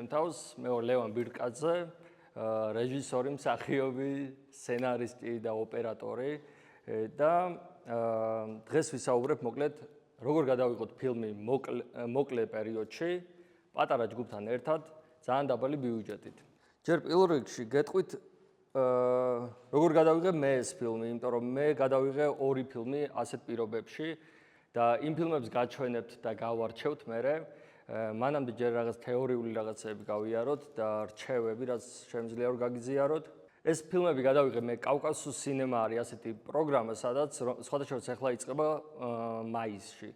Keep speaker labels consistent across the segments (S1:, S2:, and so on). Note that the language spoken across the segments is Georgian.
S1: ჩემ თავს, მე ვარ ლევან ბირკაძე, რეჟისორი, მსახიობი, სცენარისტი და ოპერატორი და დღეს ვისაუბრებ მოკლედ როგორ გადავიღოთ ფილმი მოკლე პერიოდში, პატარა ჯგუფთან ერთად, ძალიან დაბალი ბიუჯეტით. ჯერ პირველ რიგში გეტყვით როგორ გადავიღე მე ეს ფილმი, იმიტომ რომ მე გადავიღე ორი ფილმი ასეთ პირობებში და იმ ფილმებს გაჩვენებთ და გავარჩევთ მერე. მანამდე ჯერ რაღაც თეორიული რაღაცები გავიაროთ და რჩევები, რაც შემიძლია რომ გაგიზიაროთ. ეს ფილმები გადავიღე მე კავკასიუს სინემა არის ასეთი პროგრამა, სადაც სხვადასხვა ახლა იწყება მაისში.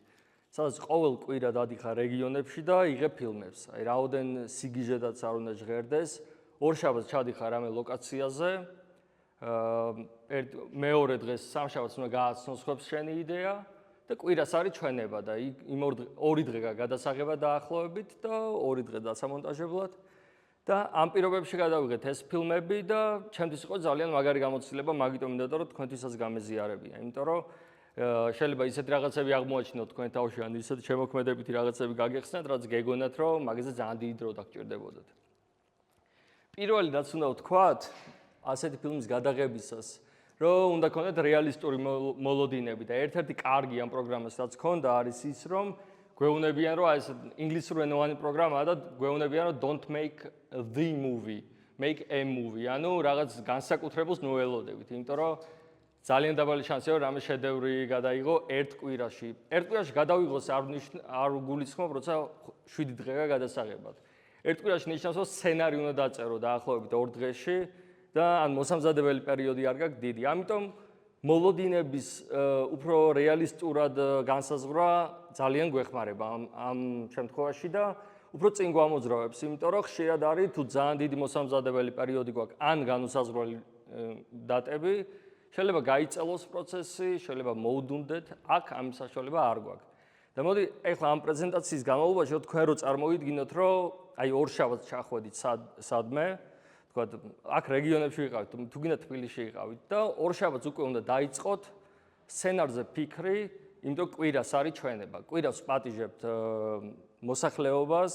S1: სადაც ყოველ კვირა დადიხარ რეგიონებში და იღებ ფილმებს. აი რაოდენ სიგიჟედაც არ უნდა ჟღერდეს. ორ შაბათს ჩადიხარ რამე ლოკაციაზე. მეორე დღეს სამშაბათს უნდა გააცნოს ხებს შენი იდეა და კვირას არის ჩვენება და იმ ორი დღე გადასაღება დაახლოებით და ორი დღე დასამონტაჟებლად. და ამ პირობებში გადავიღეთ ეს ფილმები და ჩემთვის იყო ძალიან მაგარი გამოცდილება, მაგიტომ მინდოდა რომ თქვენთვისაც გამეზიარებია, იმიტომ რომ შეიძლება ისეთი რაღაცები აღმოაჩინოთ თქვენ თავში, ან ისეთი შემოქმედებითი რაღაცები გაგეხსნათ, რაც გეგონათ რომ მაგაზე ძალიან დიდი დრო დაგჭირდებოდათ. პირველი რაც უნდა ვთქვათ, ასეთი ფილმის გადაღებისას, რომ უნდა ქონდეთ რეალისტური მოლოდინები და ერთ-ერთი კარგი ამ პროგრამას რაც ქონდა არის ის, რომ გვეუბნებიან, რომ ეს ინგლისურენოვანი პროგრამაა და გვეუბნებიან, რომ don't make the movie, make a movie. ანუ რაღაც განსაკუთრებულს ნუელოდებით, იმიტომ რომ ძალიან დაბალი შანსია, რომ რამე შედევრი გადაიღო ერთ კვირაში. ერთ კვირაში გადავიღოს არ გულისხმობ, როცა 7 დღეა გადასაღებად. ერთ კვირაში ნიშნავს, რომ სცენარი უნდა დაწერო დაახლოებით 2 დღეში და ან მოსამზადებელი პერიოდი არ გაქვს დიდი. ამიტომ მოლოდინების უფრო რეალისტურად განსაზღვრა ძალიან გვეხმარება ამ შემთხვევაში და უფრო წინ გვამოძრავებს, იმიტომ რომ ხშირად არის თუ ძალიან დიდი მოსამზადებელი პერიოდი გვაქვს ან განუსაზღვრელი დატები, შეიძლება გაიწელოს პროცესი, შეიძლება მოუდუნდეთ, აქ ამის საშუალება არ გვაქვს. და მოდი ეხლა ამ პრეზენტაციის განმავლობაში თქვენ რო წარმოვიდგინოთ, რომ აი ორ შაბათს ჩახვედით სადმე, თქვათ, აქ რეგიონებში ვიყავით, თუ გინდა თბილისში ვიყავით და ორ შაბათს უკვე უნდა დაიწყოთ სცენარზე ფიქრი, იმიტომ კვირას არის ჩვენება. კვირას პატიჟებთ მოსახლეობას,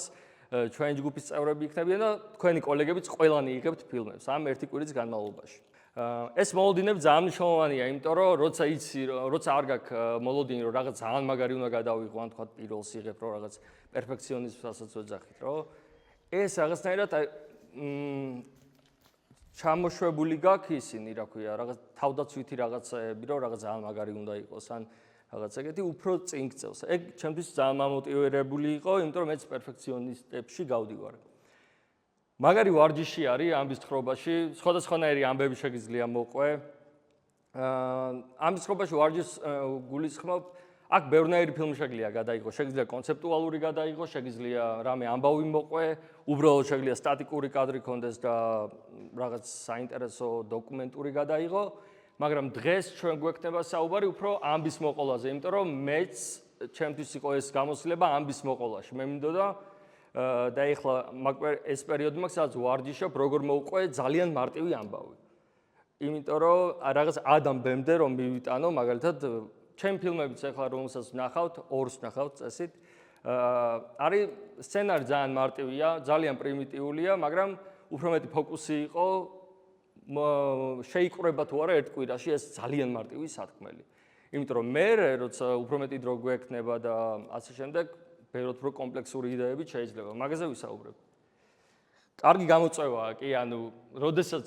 S1: ჩვენი ჯგუფის წევრები იქნებიან და თქვენი კოლეგებიც ყველანი იღებთ ფილმებს ამ ერთი კვირის განმავლობაში. ეს მოლოდინები ძალიან მნიშვნელოვანია, იმიტომ რომ როცა არ გაქვს მოლოდინი, რომ რაღაც ძალიან მაგარი უნდა გადავიღო, ან თქვათ პირველს იღებ, რომ რაღაც პერფექციონიზმსაც ვეძახით, რომ ეს რაღაცნაირად ჩამოშვებული გაქვს ისინი, რა ქვია, რაღაც თავდაცვითი რაღაცები, რომ რაღაც ძალიან მაგარი უნდა იყოს, ან რაღაც ეგეთი უფრო წინ გწევს. ეგ ჩემთვის ძალიან მომოტივირებული იყო, იმიტომ რომ მეც პერფექციონისტებში გავდივარ. მაგარი ვარჯიში არის ამბის თხრობაში, სხვადასხვანაირი ამბები შეგიძლია მოყვე. ამბის თხრობაში ვარჯიშს გულისხმობ, აქ ბევრნაირი ფილმი შეგიძლია გადაიღო, შეგიძლია კონცეპტუალური გადაიღო, შეგიძლია რამე ამბავი მოყვე, უბრალოდ შეგიძლია სტატიკური კადრი კონდეს და რაღაც საინტერესო დოკუმენტური გადაიღო, მაგრამ დღეს ჩვენ გვექნება საუბარი უფრო ამბის მოყოლაზე, იმიტომ რომ მეც ჩემთვის იყო ეს გამოცდილება ამბის მოყოლაში. მე მინდოდა და ეხლა ეს პერიოდი მაქვს, სადაც ვარჯიშობ, როგორ მოვყვე ძალიან მარტივი ამბავი. იმიტომ რომ რაღაც ადამიანამდე რომ მივიტანო, მაგალითად ჩემ ფილმებიც ახლა რომელსაც ვნახავთ, ორს ვნახავთ წესით, არის სცენარი ძალიან მარტივია, ძალიან პრიმიტიულია, მაგრამ უფრო მეტი ფოკუსი იყო შეიკრება თუ არა ერთ კვირაში ეს ძალიან მარტივი სათქმელი. იმიტომ რომ მე როცა უფრო მეტი დრო გვექნება და ასე შემდეგ, ბევრად უფრო კომპლექსური იდეებით შეიძლება. მაგაზე ვისაუბრებ. კარგი გამოწვევაა კი, ანუ როდესაც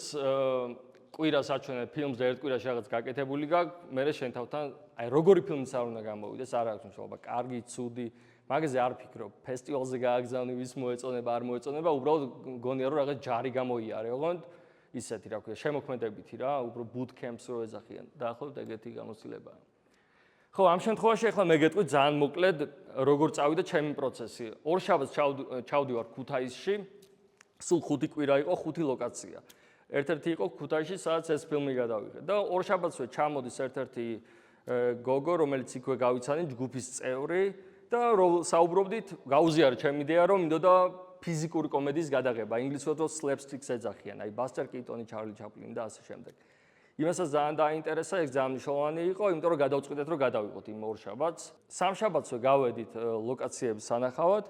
S1: კვირას აჩვენებ ფილმს და ერთ კვირაში რაღაც გაკეთებული გაქვს, მე შენ თავთან აი როგორი ფილმიც არ უნდა გამოვიდეს, არ აქვს მნიშვნელობა, კარგი, ცუდი, მაგაზე არ ფიქრობ, ფესტივალზე გააგზავნი, ვის მოეწონება, არ მოეწონება, უბრალოდ გონია რომ რაღაც ჯარი გამოიარე, ოღონდ ისეთი რა ქვია, შემოქმედებითი რა, უფრო boot camps რო ეძახიან, დაახლოებით ეგეთი გამოცდილებაა. ხო, ამ შემთხვევაში ახლა მე გეტყვით ძალიან მოკლედ, როგორ წავიდა ჩემი პროცესი. ორ შაბათს ჩავდივარ ქუთაისში, სულ 5 კვირა იყო, 5 ლოკაცია. ერთ-ერთი იყო ქუთაისში, სადაც ეს ფილმი გადავიღე. და ორ შაბათსვე ჩამოდის ერთ-ერთი გოგო, რომელიც იქვე გავიცანი, ჯგუფის წევრი და საუბრობდით, გაუზიარა ჩემი იდეა, რომ მინდოდა ფიზიკური კომედიის გადაღება, ინგლისურად slapsticks ეძახიან, აი ბასტერ კიტონი, ჩარლი ჩაპლინი და ასე შემდეგ. იმასაც ძალიან დაინტერესა, ეს ძალიან მნიშვნელოვანი იყო, იმიტომ რომ გადავწყვიტეთ, რომ გადავიღოთ იმ ორ შაბათს. სამ შაბათსვე გავედით ლოკაციების სანახავად.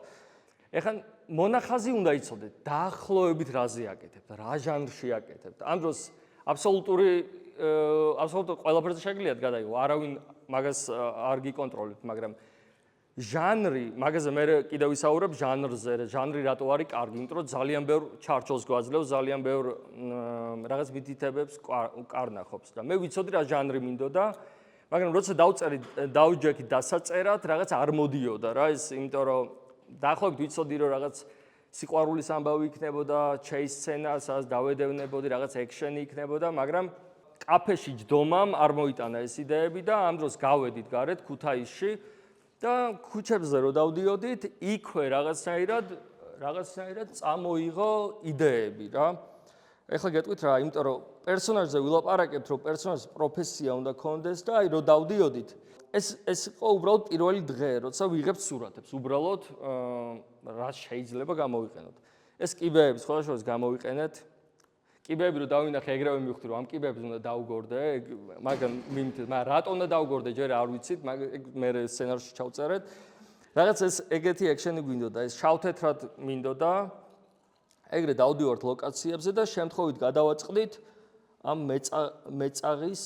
S1: ეხლა მონახაზი უნდა იცოდეთ, დაახლოებით რაზე აკეთებთ, რა ჟანრში აკეთებთ. ამ დროს აბსოლუტურ ყველაფერზე შეგიძლიათ გადაიღო, არავინ მაგას არ გიკონტროლებთ, მაგრამ ჟანრი, მაგაზე მე კიდევ ვისაუბრებ ჟანრზე, ჟანრი რატო არის კარგი, იმიტომ რომ ძალიან ბევრ ჩარჩოს გვაძლევს, ძალიან ბევრ რაღაც მითითებებს კარნახობს და მე ვიცოდი რა ჟანრი მინდოდა, მაგრამ როცა დავუჯექი დასაწერად, რაღაც არ მოდიოდა რა ეს, იმიტომ რომ დაახლოებით ვიცოდი რომ რაღაც სიყვარულის ამბავი იქნებოდა, ჩეის სცენა, სადაც დავედევნებოდი, რაღაც ექშენი იქნებოდა, მაგრამ კაფეში ჯდომამ არ მოიტანა ეს იდეები და ამ დროს გავედით გარეთ ქუთაისში და ქუჩებზე რო დავდიოდით, იქვე რაღაცნაირად წამოიღო იდეები რა. ეხლა გეტყვით რა, იმიტომ რომ პერსონაჟზე ვილაპარაკებთ, რომ პერსონაჟის პროფესია უნდა კონდეს და აი რო დავდიოდით, ეს იყო უბრალოდ პირველი დღე, როცა ვიღებთ სურათებს, უბრალოდ რა შეიძლება გამოვიყენოთ. ეს კიბეები სხვადასხვას გამოვიყენეთ. კიბეები რო დავინახე, ეგრევე მივხვდი, რომ ამ კიბეებს უნდა დავგორდე, მაგრამ რატო უნდა დავგორდე, ჯერ არ ვიცით, მე სცენარში ჩავწერეთ. რაღაც ეს ეგეთი ექშენი გვინდოდა, ეს შავთეთრად მინდოდა. ეგრე დავდივართ ლოკაციებზე და შემთხვევით გადავაწყდით ამ მეწაღის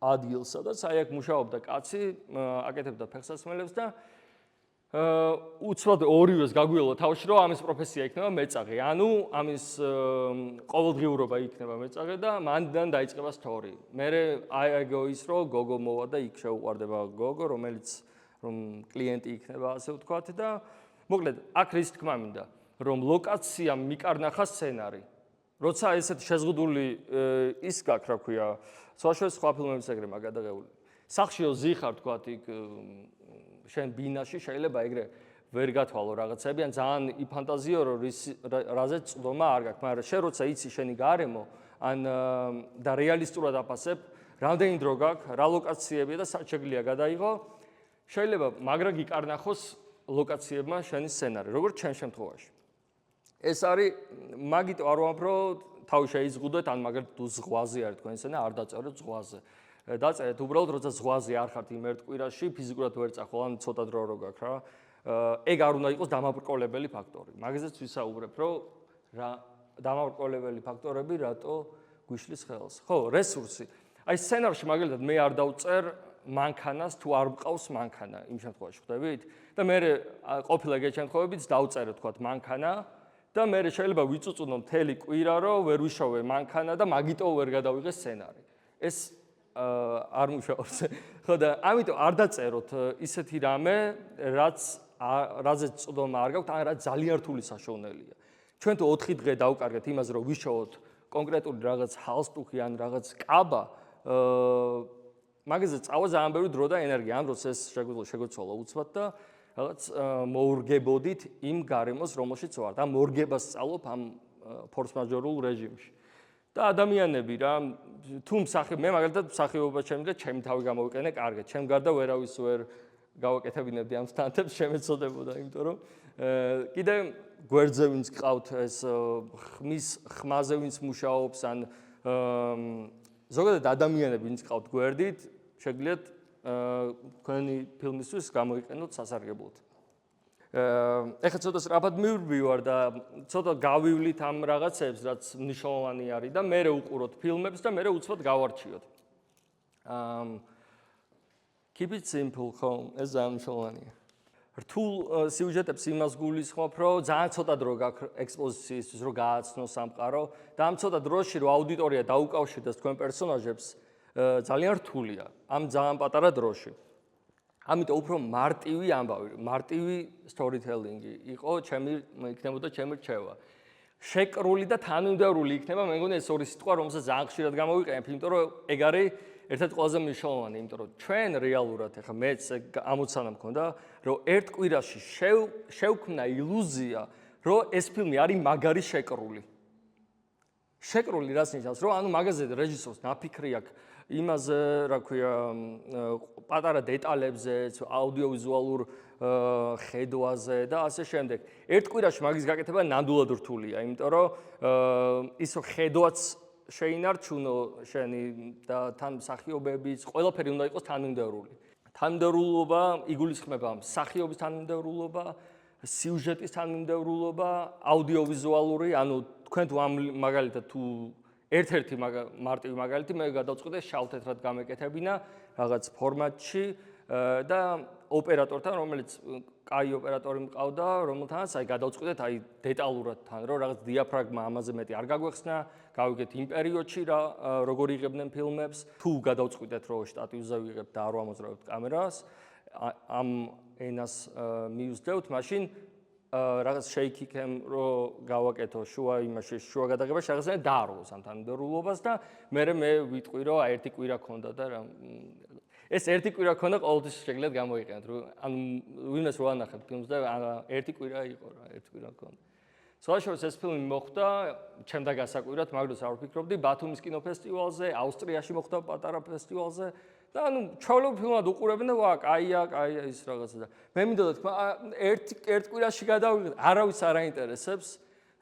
S1: ადგილს, სადაც აი აქ მუშაობდა კაცი, აკეთებდა ფეხსაცმელებს და უცბად ორივეს გაგვიელა თავში, რომ ამის პროფესია იქნება მეწაღი. ანუ ამის ყოველდღიურობა იქნება მეწაღი და მანდან დაიწყება სტორი. მე აიგო ის, რომ გოგო მოვა და იქ შეუყვარდება გოგო, რომელიც კლიენტი იქნება, ასე ვთქვათ და მოკლედ აქ რის თქმა მინდა, რომ ლოკაციამ მიკარნახა სცენარი. როცა ესეთ შეზღუდული ის გაქვს, რა ქვია, სხვა ფილმების ეგრე მაგადაღებული. სახლშიო ზიხარ თქვათ იქ შენ ბინაში შეიძლება ეგრე ვერ გათვალო რაღაცები, ან ძალიან იფანტაზიო რომ რაზეც წვდომა არ გაქვს, მაგრამ შენ როცა იცი შენი გარემო, ან და რეალისტურად აფასებ, რამდენი დრო გაქვს, რა ლოკაციებია და სად შეგვიძლია გადაიღო, შეიძლება მაგრა გიკარნახოს ლოკაციებმა შენი სცენარი, როგორც ჩემ შემთხვევაში. ეს არის მაგიტო არ ვამბობ, რომ თავი შეიზღუდეთ, ან მაგალითად თუ ზღვაზე არის თქვენი სცენა, არ დაწერეთ ზღვაზე. დაწერეთ უბრალოდ, როცა ზღვაზე არ ხართ იმ ერთ კვირაში, ფიზიკურად ვერ წახვალ, ან ცოტა დრო რო გაქვს რა. ეგ არ უნდა იყოს დამაბრკოლებელი ფაქტორი. მაგაზეც ვისაუბრებ, რომ რა დამაბრკოლებელი ფაქტორები რატო გვიშლის ხელს. ხო, რესურსი. აი სცენარში მაგალითად მე არ დავწერ მანქანას თუ არ მყავს მანქანა იმ შემთხვევაში, ხვდებით? და მე ყოფილა ეგეთ შემთხვევებიც დავწერე თქვათ მანქანა და მე შეიძლება ვიწუწუნო მთელი კვირა, რომ ვერ ვიშოვე მანქანა და მაგიტო ვერ გადავიღე სცენარი. ეს არ მუშაობს. ხო და ამიტომ არ დაწეროთ ისეთი რამე, რაზეც წვდომა არ გაქვთ, ან რაც ძალიან რთული საშოვნელია. ჩვენ თუ 4 დღე დავკარგეთ იმაზე, რომ ვიშოვოთ კონკრეტული რაღაც ჰალსტუქი ან რაღაც კაბა, მაგაზე წავა ძალიან ბევრი დრო და ენერგია. ამ დროს ეს შეგვეცვალა უცბად და რაღაც მოურგებოდით იმ გარემოს, რომელშიც ვართ. ამ მორგებას სწავლობ ამ ფორს-მაჟორულ რეჟიმში. და ადამიანები რა, თუ მე მაგალითად მსახიობობა შემიძლია ჩემი თავი გამოვიყენე კარგად. ჩემ გარდა ვერავის ვერ გავაკეთებინებდი ამ სტანტებს, შემეცოდებოდა, იმიტომ რომ კიდე გვერდზე ვინც გყავთ ეს ხმაზე ვინც მუშაობს, ან ზოგადად ადამიანები ვინც გყავთ გვერდით, შეგიძლიათ თქვენი ფილმისთვის გამოიყენოთ სასარგებლოდ. ეხლა ცოტა სწრაფად მივბივარ და ცოტა გავივლით ამ რაღაცებს, რაც მნიშვნელოვანი არის და მე უყუროთ ფილმებს და მე უცბად გავარჩიოთ. Keep it simple, ხო, ეს ძალიან მნიშვნელოვანია. რთულ სიუჟეტებს იმას გულისხმობ, რომ ძალიან ცოტა დრო გაქვს ექსპოზიციისთვის, რომ გააცნო სამყარო და ამ ცოტა დროში, რომ აუდიტორია დაუკავშირდეს თქვენ პერსონაჟებს, ძალიან რთულია ამ ძალიან პატარა დროში. ამიტომ უფრო მარტივი ამბავი, მარტივი storytelling-ი იყო, იქნებოდა ჩემი რჩევა. შეკრული და თანმიმდევრული იქნება, მე მგონი ეს ორი სიტყვა, რომელსაც ძალიან ხშირად გამოვიყენებ, იმიტომ რომ ეგ არის ერთ-ერთი ყველაზე მნიშვნელოვანი, იმიტომ რომ ჩვენ რეალურად ახლა მეც ამოცანა მქონდა, რომ ერთ კვირაში შევქმნა ილუზია, რომ ეს ფილმი არის მაგარი შეკრული. შეკრული რას ნიშნავს, რომ ანუ მაგაზე რეჟისორს ნაფიქრი აქვს იმაზე, რა ქვია, პატარა დეტალებზე, აუდიოვიზუალურ ხედვაზე და ასე შემდეგ. ერთ კვირაში მაგის გაკეთება ნამდვილად რთულია, იმიტომ რომ ისო ხედვაც შეინარჩუნო შენი და თან მსახიობების, ყველაფერი უნდა იყოს თანმიმდევრული. თანმიმდევრულობა იგულისხმება მსახიობის თანმიმდევრულობა, სიუჟეტის თანმიმდევრულობა, აუდიოვიზუალური, ანუ თქვენ თუ ამ მაგალითად თუ ერთ-ერთი მარტივი მაგალითი მე გადავწყვიტე შავ-თეთრად გამეკეთებინა რაღაც ფორმატში და ოპერატორთან, რომელიც კაი ოპერატორი მყავდა, რომელთანაც გადავწყვიტეთ დეტალურად თან, რომ რაღაც დიაფრაგმა ამაზე მეტი არ გაგვეხსნა, გავიგეთ იმ პერიოდში როგორ იღებდნენ ფილმებს, თუ გადავწყვიტეთ, რომ შტატივზე ვიღებთ და არ ვამოძრავებთ კამერას, ამ ენას მივსდევთ, მაშინ რაღაც shake cam რო გავაკეთო შუა გადაღებაში რაღაცა დაარღვევს ამ თანმიმდევრულობას და მე ვიტყვი რომ ერთი კვირა ქონდა და რა ეს ერთი კვირა ქონდა ყოველთვის შეგიძლიათ გამოიყენოთ რომ ანუ ვინმეს რო ანახებთ ფილმს და ერთი კვირა იყო რა ერთი კვირა ქონდა სხვაშორის ეს ფილმი მოხდა ჩემდა გასაკვირად მაგდროს არ ვფიქრობდი ბათუმის კინოფესტივალზე ავსტრიაში მოხდა პატარა ფესტივალზე და ანუ ჩავლობ ფილმად უყურებენ და ვა კაია ის რაღაცა და მე მინდოდა თქვა ერთ კვირაში გადავიღე არავის არ აინტერესებს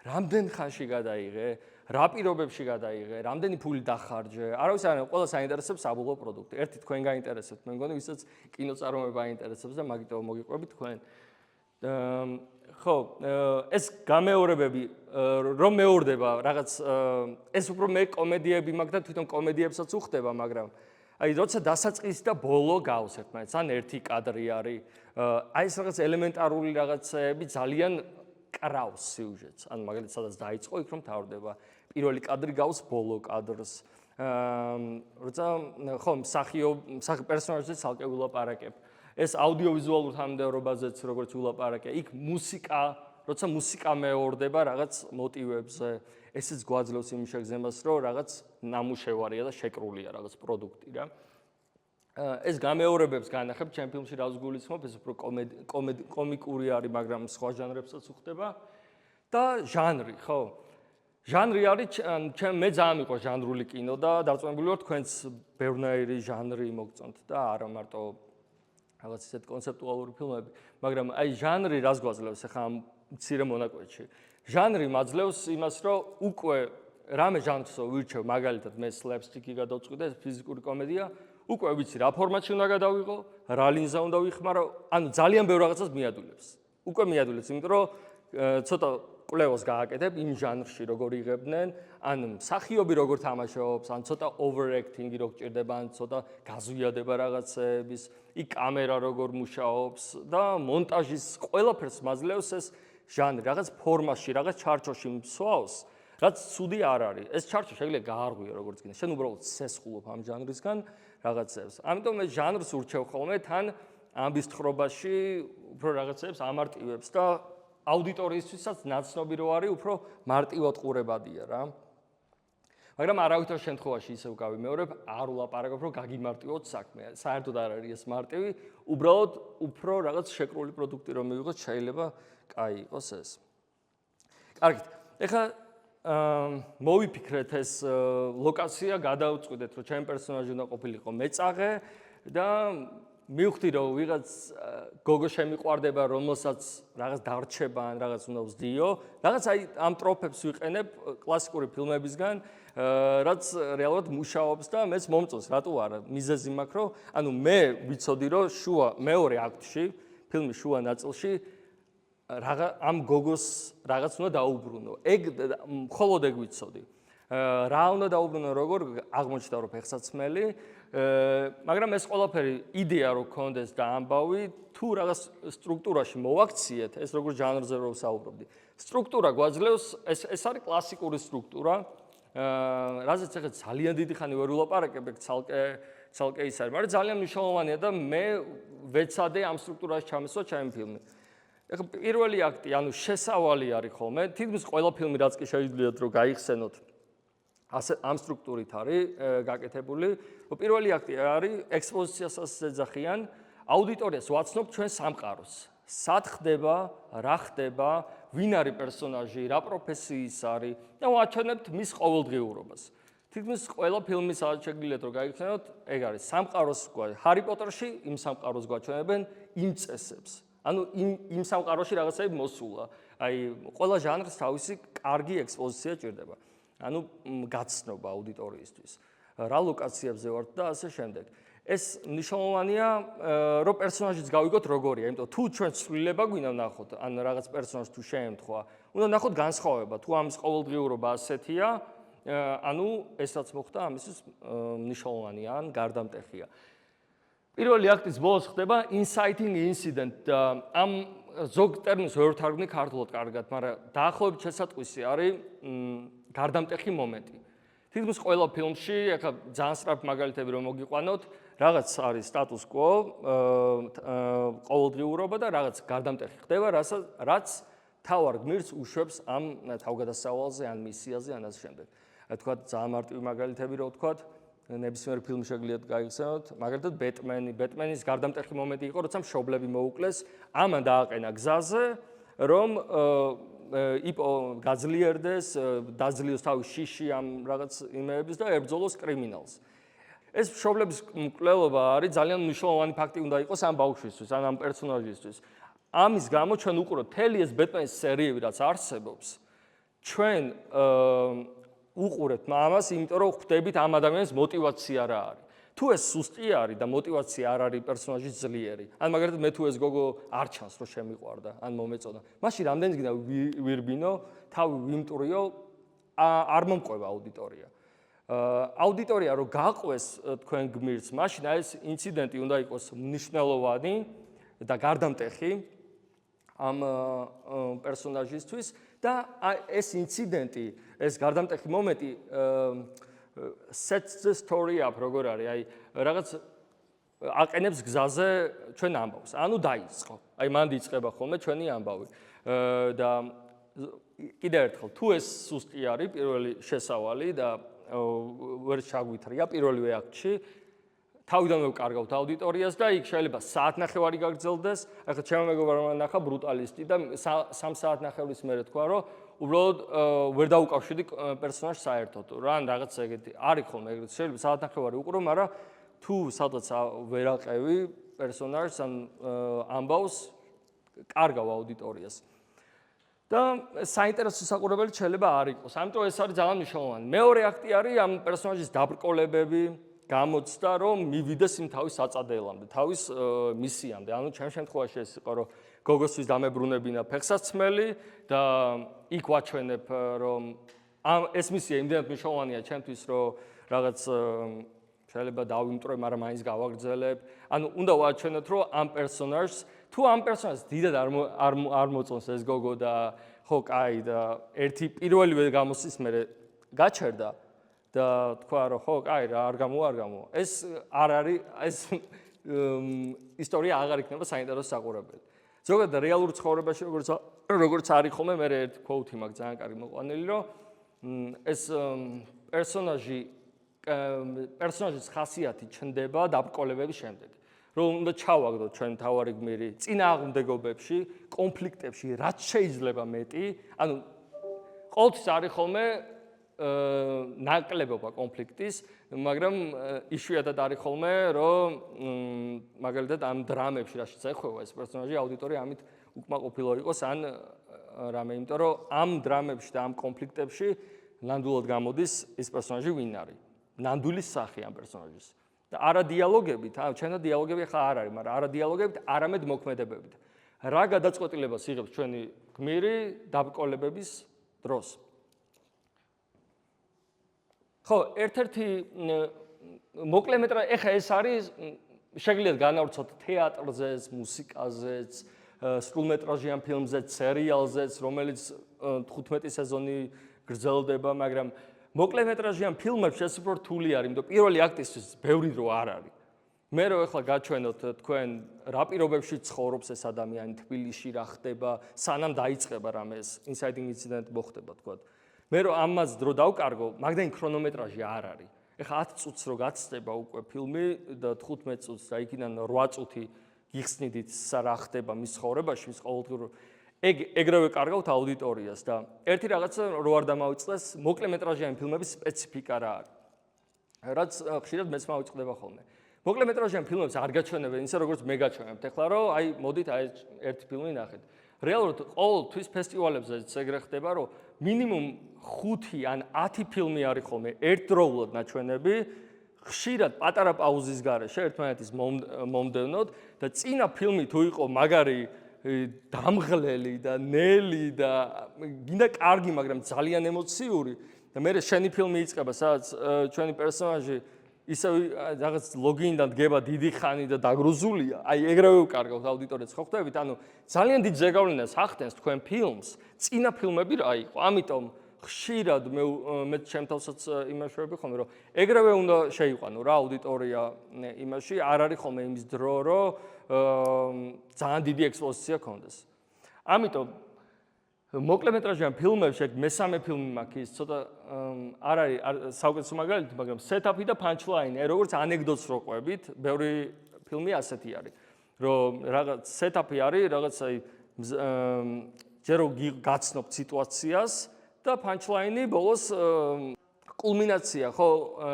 S1: რამდენ ხანში გადაიღე რა პირობებში გადაიღე რამდენი ფული დახარჯე არავის არ ყველას აინტერესებს საბოლოო პროდუქტი ერთი თქვენ გაინტერესებთ მე მგონი ვისაც კინოწარმოება აინტერესებს და მაგიტო მოგიყვებით თქვენ ხო ეს გამეორებები რომ მეორდება რაღაც ეს უფრო მე კომედიები მაგ და თვითონ კომედიებსაც უხდება მაგრამ აი როცა დასაწყისი და ბოლო გავს ერთმანეთს ან ერთი კადრი არის აი ეს რაღაც ელემენტარული რაღაცები ძალიან კრავს სიუჟეტს ან მაგალითად სადაც დაიწყო იქ რომ თავდება პირველი კადრი გავს ბოლო კადრს როცა ხო მსახი პერსონაჟზე ცალკე ვილაპარაკებ ეს აუდიოვიზუალურ თანმიმდევრობაზეც როგორც ვილაპარაკე იქ მუსიკა როცა მუსიკა მეორდება რაღაც მოტივებზე ესეც გვაძლევს იმ შეგზნებას რომ რაღაც ნამუშევარია და შეკრულია რაღაც პროდუქტი რა ეს გამეორებებს განახებ ჩემ ფილმში რას გულისხმობ ეს უფრო კომიკური არის მაგრამ სხვა ჟანრებსაც უხდება და ჟანრი ხო ჟანრი არის მე ძალიან მიყვარს ჟანრული კინო და დარწმუნებული ვარ თქვენც ბევრნაირი ჟანრი მოგწონთ და არა მარტო რაღაც ისეთ კონცეპტუალური ფილმები მაგრამ აი ჟანრი რას გვაძლევს ახლა ამ მცირე მონაკვეთში ჟანრი მაძლევს იმას რომ უკვე რამე ჟანრს ვირჩევ მაგალითად მე slapstick-ი გადავწყვიტე ფიზიკური კომედია უკვე ვიცი რა ფორმატში უნდა გადავიღო რა ლინზა უნდა ვიხმარო ანუ ძალიან ბევრ რაღაცას მიადვილებს უკვე მიადვილებს იმიტომ რომ ცოტა კვლევას გააკეთებ იმ ჟანრში როგორ იღებდნენ ან მსახიობი როგორ თამაშობს ან ცოტა overacting-ი რო გჭირდება ან ცოტა გაზვიადება რაღაცების იქ კამერა როგორ მუშაობს და მონტაჟის ყველაფერს მაძლევს ეს ჟანრი რაღაც ფორმაში რაღაც ჩარჩოში მსვავს რაც ცუდი არ არის ეს ჩარჩო შეიძლება გაარღვიო როგორც გინდა შენ უბრალოდ სესხულობ ამ ჟანრისგან რაღაცებს ამიტომ ეს ჟანრს ურჩევ ხოლმე თან ამბის თხრობაში უფრო რაღაცებს ამარტივებს და აუდიტორიისთვისაც ნაცნობი რო არის უფრო მარტივად ყურებადია რა მაგრამ არავითარ შემთხვევაში ისევ გავიმეორებ არ ვლაპარაკობ რომ გაგიმარტივოთ საქმე საერთოდ არ არის ეს მარტივი უბრალოდ უფრო რაღაც შეკრული პროდუქტი რომ მივიღოთ შეიძლება კაი იყოს ეს კარგით ეხლა მოვიფიქრეთ ეს ლოკაცია გადავწყვიტეთ რომ ჩემი პერსონაჟი უნდა ყოფილიყო მეწაღე და მივხვდი რომ ვიღაც გოგო შემიყვარდება რომელსაც რაღაც დარჩება ან რაღაც უნდა ვსდიო რაღაც აი ამ ტროპებს ვიყენებ კლასიკური ფილმებისგან რაც რეალურად მუშაობს და მეც მომწონს რატო არა მიზეზი მაქვს რომ ანუ მე ვიცოდი რომ შუა მეორე აქტში ფილმის შუა ნაწილში ამ გოგოს რაღაც უნდა დაუბრუნო ეგ მხოლოდ ეგ ვიცოდი რა უნდა დაუბრუნო როგორ აღმოჩნდა რომ ფეხსაცმელი მაგრამ ეს ყველაფერი იდეა რო გქონდეს და ამბავი თუ რაღაც სტრუქტურაში მოვაქციეთ ეს როგორ ჟანრზე რო ვსაუბრობდი სტრუქტურა გვაძლევს ეს არის კლასიკური სტრუქტურა რაზეც ახლა ძალიან დიდი ხანი ვერ ვილაპარაკებ ეგ ცალკე ის არის მაგრამ ძალიან მნიშვნელოვანია და მე ვეცადე ამ სტრუქტურაში ჩამესვა ჩემი ფილმი ეხლა პირველი აქტი ანუ შესავალი არის ხოლმე თითქმის ყველა ფილმი რაც კი შეიძლებათ რომ გაიხსენოთ ამ სტრუქტურით არის გაკეთებული. პირველი აქტი არის ექსპოზიციასაც ეძახიან, აუდიტორიას ვაცნობ ჩვენ სამყაროს. სად ხდება, რა ხდება, ვინ არის პერსონაჟი, რა პროფესიის არის და ვაჩვენებთ მის ყოველდღიურობას. თითქმის ყველა ფილმი სადაც შეგიძლიათ რომ გაიხსენოთ, ეგ არის სამყაროს ჰარი პოტერში იმ სამყაროს გვაჩვენებენ იმ წესებს. ანუ იმ სამყაროში რაღაცები მოსულა. აი ყველა ჟანრს თავისი კარგი ექსპოზიცია ჭირდება. ანუ გაცნობა აუდიტორიისთვის. რა ლოკაციებზე ვართ და ასე შემდეგ. ეს მნიშვნელოვანია, რომ პერსონაჟიც გავიგოთ როგორია, იმიტომ თუ ჩვენ ცვლილება გვინდა ვნახოთ, ან რაღაც პერსონაჟს თუ შეემთხვა, უნდა ვნახოთ განსხვავება, თუ ამის ყოველდღიურობა ასეთია, ანუ ესაც მოხდა, ამისთვის მნიშვნელოვანია, ან გარდამტეხია. პირველი აქტის ბოლოს ხდება inciting incident და ამ ზოგ ტერმინს ვერ ვთარგმნი ქართულად კარგად, მაგრამ დაახლოებით შესატყვისი არის გარდამტეხი მომენტი. თითქმის ყველა ფილმში, ახლა ძალიან სწრაფ მაგალითები რომ მოგიყვანოთ, რაღაც არის status quo, ყოველდღიურობა და რაღაც გარდამტეხი ხდება, რაც თავარ გმირს უშვებს ამ თავგადასავალზე, ან მისიაზე, ან ასე შემდეგ. თქვა ძალიან მარტივი მაგალითები რო ვთქვათ, ნებისმიერ ფილმში შეგიძლიათ გაიხსენოთ, მაგალითად ბეტმენის გარდამტეხი მომენტი იყო, როცა მშობლები მოუკლეს, ამან დააყენა გზაზე, რომ გაძლიერდეს, დაძლიოს თავის შიში ამ რაღაც იმეების და ებრძოლოს კრიმინალს. ეს მშობლების მკვლელობა არის ძალიან მნიშვნელოვანი ფაქტი უნდა იყოს ამ ბავშვისთვის, ან ამ პერსონაჟისთვის. ამის გამო ჩვენ უყურებთ მთელი ეს ბეტმენის სერიები, რაც არსებობს, ჩვენ უყურებთ ამას, იმიტომ რომ ხვდებით ამ ადამიანის мотиваცია რა არის. თუ ეს სუსტი არის და мотиваცია არ არის პერსონაჟის ძლიერი, ან მაგალითად მე თუ ეს გოგო არ ჩანს რომ შემიყვარდა, ან მომეწონა, მაშინ რამდენიც გინდა ვირბინო, თავი ვიმტვრიო, არ მომყვება აუდიტორია. აუდიტორია რომ გაყვეს თქვენ გმირს, მაშინ ეს ინციდენტი უნდა იყოს მნიშვნელოვანი და გარდამტეხი ამ პერსონაჟისთვის და ეს ინციდენტი, ეს გარდამტეხი მომენტი sets the story up, როგორ არის, აი რაღაც აყენებს გზაზე ჩვენ ამბავს. ანუ დაიწყო. აი მან იწყება ხოლმე ჩვენი ამბავი. და კიდევ ერთხელ, თუ ეს სუსტი არის პირველი შესავალი და ვერ ჩაგვითრია პირველივე აქტში, თავიდანვე ვკარგავთ აუდიტორიას და იქ შეიძლება საათნახევარი გაგრძელდეს. ახლა ჩემო მეგობარმა ნახა ბრუტალისტი და 3 საათნახევრის მერე თქვა, რომ უბრალოდ ვერ დაუკავშირდი პერსონაჟს საერთოდ. რა ან რაღაც ეგეთი არის ხოლმე ეგრეთ შეიძლება საათნახევარი უყურო, მაგრამ თუ სადღაც ვერ აყევი პერსონაჟს ან ამბავს, კარგავ აუდიტორიას. და საინტერესო საყურებელი შეიძლება არ იყოს. ამიტომ ეს არის ძალიან მნიშვნელოვანი. მეორე აქტი არის ამ პერსონაჟის დაბრკოლებები, გამოცდა, რომ მივიდეს იმ თავის საწადელამდე, თავის მისიამდე. ანუ ჩემ შემთხვევაში ეს იყო, რომ გოგოსთვის დამებრუნებინა ფეხსაცმელი და იქ ვაჩვენებ, რომ ეს მისია იმდენად მნიშვნელოვანია ჩემთვის, რომ რაღაც შეიძლება დავიმტვრე, მაგრამ მაინც გავაგრძელებ. ანუ უნდა ვაჩვენოთ, რომ ამ პერსონაჟს თუ ამ პერსონაჟს დიდად არ მოწონს ეს გოგო და ხო, კაი და ერთი პირველივე გამოსის მერე გაჩერდა და თქვა რომ ხო, კაი რა, არ გამო. ეს არ არის, ეს ისტორია აღარ იქნება საინტერესო საყურებელი. ზოგადად რეალურ ცხოვრებაში როგორც არის ხოლმე, მე ერთი quote მაქვს ძალიან კარგი მოყვანილი, რომ ეს პერსონაჟის ხასიათი ჩნდება დაბრკოლებების შემდეგ. რომ უნდა ჩავაგდოთ ჩვენ თავარი გმირი წინააღმდეგობებში, კონფლიქტებში, რაც შეიძლება მეტი, ანუ ყოველთვის არის ხოლმე ნაკლებობა კონფლიქტის, მაგრამ იშვიათად არის ხოლმე, რომ მაგალითად ამ დრამებში, რაშიც ეხება ეს პერსონაჟი, აუდიტორია ამით უკმაყოფილო იყოს, ან რამე, იმიტომ რომ ამ დრამებში და ამ კონფლიქტებში ნამდვილად გამოდის ეს პერსონაჟი ვინ არის. ნამდვილი სახე ამ პერსონაჟის. და არა დიალოგებით, ჩვენთან დიალოგები ხა არ არის, მაგრამ არა დიალოგებით, არამედ მოქმედებებით. რა გადაწყვეტილებას იღებს ჩვენი გმირი დაბრკოლებების დროს? ხო, ერთ-ერთი მოკლემეტრაჟი, ეხა ეს არის, შეგიძლიათ განავრცოთ თეატრზეც, მუსიკაზეც, სრულმეტრაჟიან ფილმზეც, სერიალზეც, რომელიც 15 სეზონი გრძელდება, მაგრამ მოკლემეტრაჟიან ფილმებში ეს უფრო რთული არის, იმიტომ პირველი აქტისთვის ბევრი დრო არ არის. მე რო ეხლა გაჩვენოთ თქვენ რა პირობებში ცხოვრობს ეს ადამიანი თბილისში, რა ხდება, სანამ დაიწყება რამე ეს inciting incident მოხდება, თქვათ. მე რო ამას დრო დავკარგო, მაგდენი ქრონომეტრაჟი არ არის. ეხლა 10 წუთს რო გაცდება უკვე ფილმი და 15 წუთს და იქიდან 8 წუთი გიხსნიდით რა ხდება მის ცხოვრებაში, მის ყოველდღიურ ეგრევე კარგავთ აუდიტორიას და ერთი რაღაცა რო არ დამავიწყდეს, მოკლემეტრაჟიანი ფილმების სპეციფიკა რა არის. რაც ხშირად მეც მავიწყდება ხოლმე. მოკლემეტრაჟიან ფილმებს არ გაჩვენებენ ისე როგორც მე გაჩვენებთ. ეხლა რომ აი მოდით აი ერთი ფილმი ნახეთ. რეალურად ყოველთვის ფესტივალებზე ეგრე ხდება, რომ მინიმუმ 5 ან 10 ფილმი არის ხოლმე ერთდროულად ნაჩვენები. ხშირად პატარა პაუზის გარეშე ერთმანეთის მომდევნოდ და წინა ფილმი თუ იყო მაგარი დამღლელი და ნელი და გინდა კარგი, მაგრამ ძალიან ემოციური და მე შენი ფილმი იწყება, სადაც ჩვენი პერსონაჟი ისე რაღაც ლოგინიდან დგება დიდი ხანი და დაგრუზულია, აი ეგრევე უკარგავთ აუდიტორიას, ხო ხვდებით? ანუ ძალიან დიდ ზეგავლენას ახდენს თქვენ ფილმს, წინა ფილმები რა იყო, ამიტომ ხშირად მე ჩემთავსაც იმაშოვები ხოლმე, რომ ეგრევე უნდა შეიყვანო რა აუდიტორია იმაში, არ არის ხოლმე იმის დრო, რომ ძალიან დიდი ექსპოზიცია ქონდეს. ამიტომ მოკლემეტრაჟიან ფილმებში მესამე ფილმი მაქვს ის ცოტა არ არის საუკეთესო მაგალითი, მაგრამ სეტაპი და პანჩლაინი, როგორც ანეკდოტს რო ყვებით, ბევრი ფილმი ასეთი არის, რომ რაღაც სეტაპი არის, რაღაც აი ჯერ რო გაცნობთ სიტუაციას და პანჩლაინი ბოლოს კულმინაცია, ხო,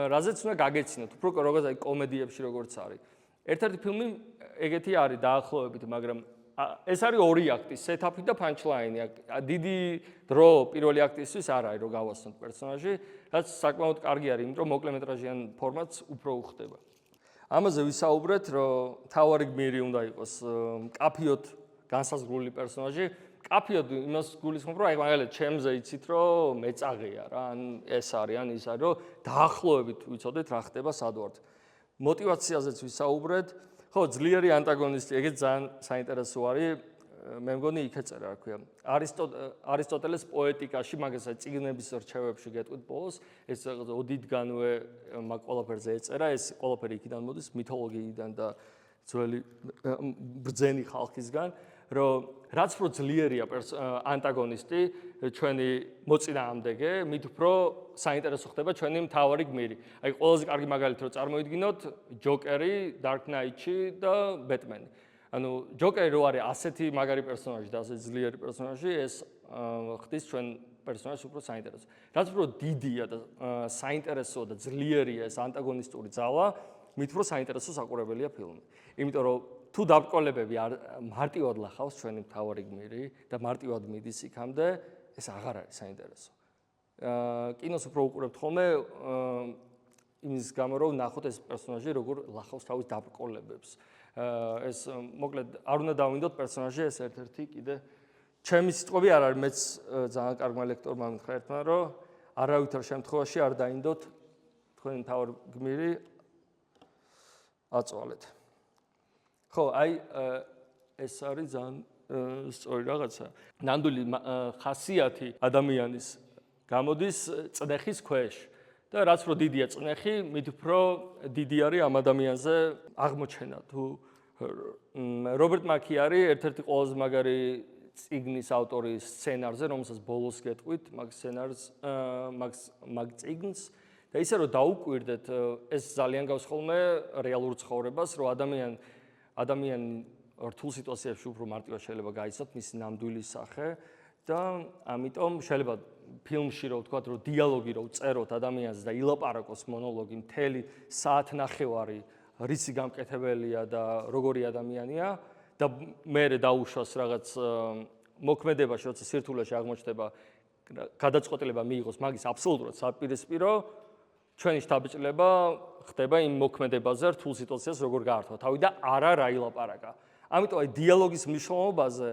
S1: რაზეც უნდა გაგეცინოთ, უფრო როგორც აი კომედიებში როგორც არის. ერთ-ერთი ფილმი ეგეთი არის დაახლოებით, მაგრამ ეს არის ორი აქტი, სეტაპი და პანჩლაინი. დიდი დრო პირველი აქტისთვის არ არის, რომ გავასწროთ პერსონაჟი, რაც საკმაოდ კარგი არის, იმიტომ რომ მოკლემეტრაჟიან ფორმატს უფრო უხდება. ამაზე ვისაუბრეთ, რომ თავარი გმირი უნდა იყოს კაფიოდ განსაზღვრული პერსონაჟი. კაფიოდ იმას გულისხმობ, რომ აი მაგალითად ჩემზე იცით, რომ მეწაღია რა, ან ეს არის, ან ის არის, რომ დაახლოებით ვიცოდეთ რა ხდება სად ვართ. მოტივაციაზეც ვისაუბრეთ. ხო, ძლიერი ანტაგონისტი, ეგეც ძალიან საინტერესო არის. მე მგონი იქ ეწერა, რა ქვია. არისტოტელეს პოეტიკაში, მაგასაც წიგნების რჩევებში გეტყვით ბოლოს, ეს ოდიდგანვე მაგ ყველაფერზე ეწერა, ეს ყველაფერი იქიდან მოდის, მითოლოგიიდან და ძველი ბრძენი ხალხისგან, რომ რაც უფრო ძლიერია ანტაგონისტი, ჩვენი მოწინააღმდეგე, მით უფრო საინტერესო ხდება ჩვენი მთავარი გმირი. აი ყველაზე კარგი მაგალითი რო წარმოიდგინოთ, ჯოკერი, Dark Knight-ში და Batman. ანუ ჯოკერი რო არის ასეთი მაგარი პერსონაჟი და ასეთი ძლიერი პერსონაჟი, ეს ხდის ჩვენ პერსონაჟს უფრო საინტერესო. რაც უფრო დიდია და საინტერესოა და ძლიერია ეს ანტაგონისტური ძალა, მით უფრო საინტერესო საყურებელია ფილმი. იმიტომ რომ თუ დაბრკოლებები მარტივად ლახავს ჩვენი მთავარი გმირი და მარტივად მიდის იქამდე, ეს აღარ არის საინტერესო. კინოს უფრო უყურებთ ხოლმე იმის გამო, რომ ნახოთ ეს პერსონაჟი როგორ ლახავს თავის დაბრკოლებებს. ეს მოკლედ არ უნდა დავინდოთ პერსონაჟი, ეს ერთ-ერთი კიდე ჩემი სიტყვები არ არის, მეც ძალიან კარგმა ლექტორმა მითხრა ერთმანეთს, რომ არავითარ შემთხვევაში არ დაინდოთ თქვენი მთავარი გმირი აწვალეთ. ხო, აი ეს არის ძალიან სწორი რაღაცა. ნამდვილი ხასიათი ადამიანის გამოდის წნეხის ქვეშ და რაც უფრო დიდია წნეხი, მით უფრო დიდი არის ამ ადამიანზე აღმოჩენა. თუ რობერტ მაკი არის ერთ-ერთი ყველაზე მაგარი წიგნის ავტორი სცენარზე, რომელსაც ბოლოს გეტყვით, მაგ სცენარს, მაგ წიგნს და ისე რომ დაუკვირდეთ, ეს ძალიან გავს ხოლმე რეალურ ცხოვრებას, რომ ადამიანი რთულ სიტუაციებში უფრო მარტივად შეიძლება გაიცნოთ მისი ნამდვილი სახე და ამიტომ შეიძლება ფილმში რო ვთქვათ, რომ დიალოგი რო წეროთ ადამიანს და ილაპარაკოს მონოლოგი მთელი საათნახევარი, რისი გამკეთებელია და როგორი ადამიანია და მერე დაუშვას რაღაც მოქმედებაში, როცა სირთულეში აღმოჩნდება გადაწყვეტილება მიიღოს მაგის აბსოლუტურად საპირისპირო, ჩვენი შთაბეჭდილება ხდება იმ მოქმედებაზე, რთულ სიტუაციას როგორ გაართვა თავი და არა რა ილაპარაკა. ამიტომ აი დიალოგის მნიშვნელობაზე,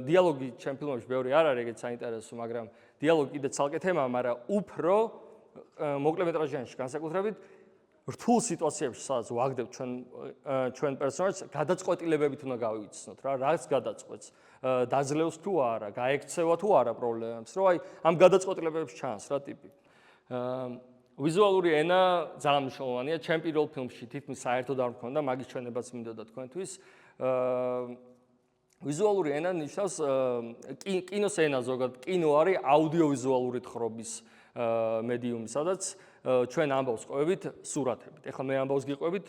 S1: დიალოგი ჩემ ფილმებში ბევრი არ არის ეგეც საინტერესო, მაგრამ დიალოგი კიდე ცალკე თემაა, მაგრამ უფრო მოკლემეტრაჟიანში განსაკუთრებით რთულ სიტუაციებში, სადაც ვაგდებთ ჩვენ პერსონაჟს, გადაწყვეტილებებით უნდა გავიცნოთ რა, რაც გადაწყვეტს, დაძლევს თუ არა, გაექცევა თუ არა პრობლემებს, რომ აი ამ გადაწყვეტილებებში ჩანს რა ტიპი. ვიზუალური ენა ძალიან მნიშვნელოვანია. ჩემ პირველ ფილმში თითქმის საერთოდ არ მქონდა, მაგის ჩვენებაც მინდოდა თქვენთვის. ვიზუალური ენა ნიშნავს კინოს ენა ზოგადად. კინო არის აუდიოვიზუალური თხრობის მედიუმი, სადაც ჩვენ ამბავს ყვებით სურათებით. ეხლა მე ამბავს გიყვებით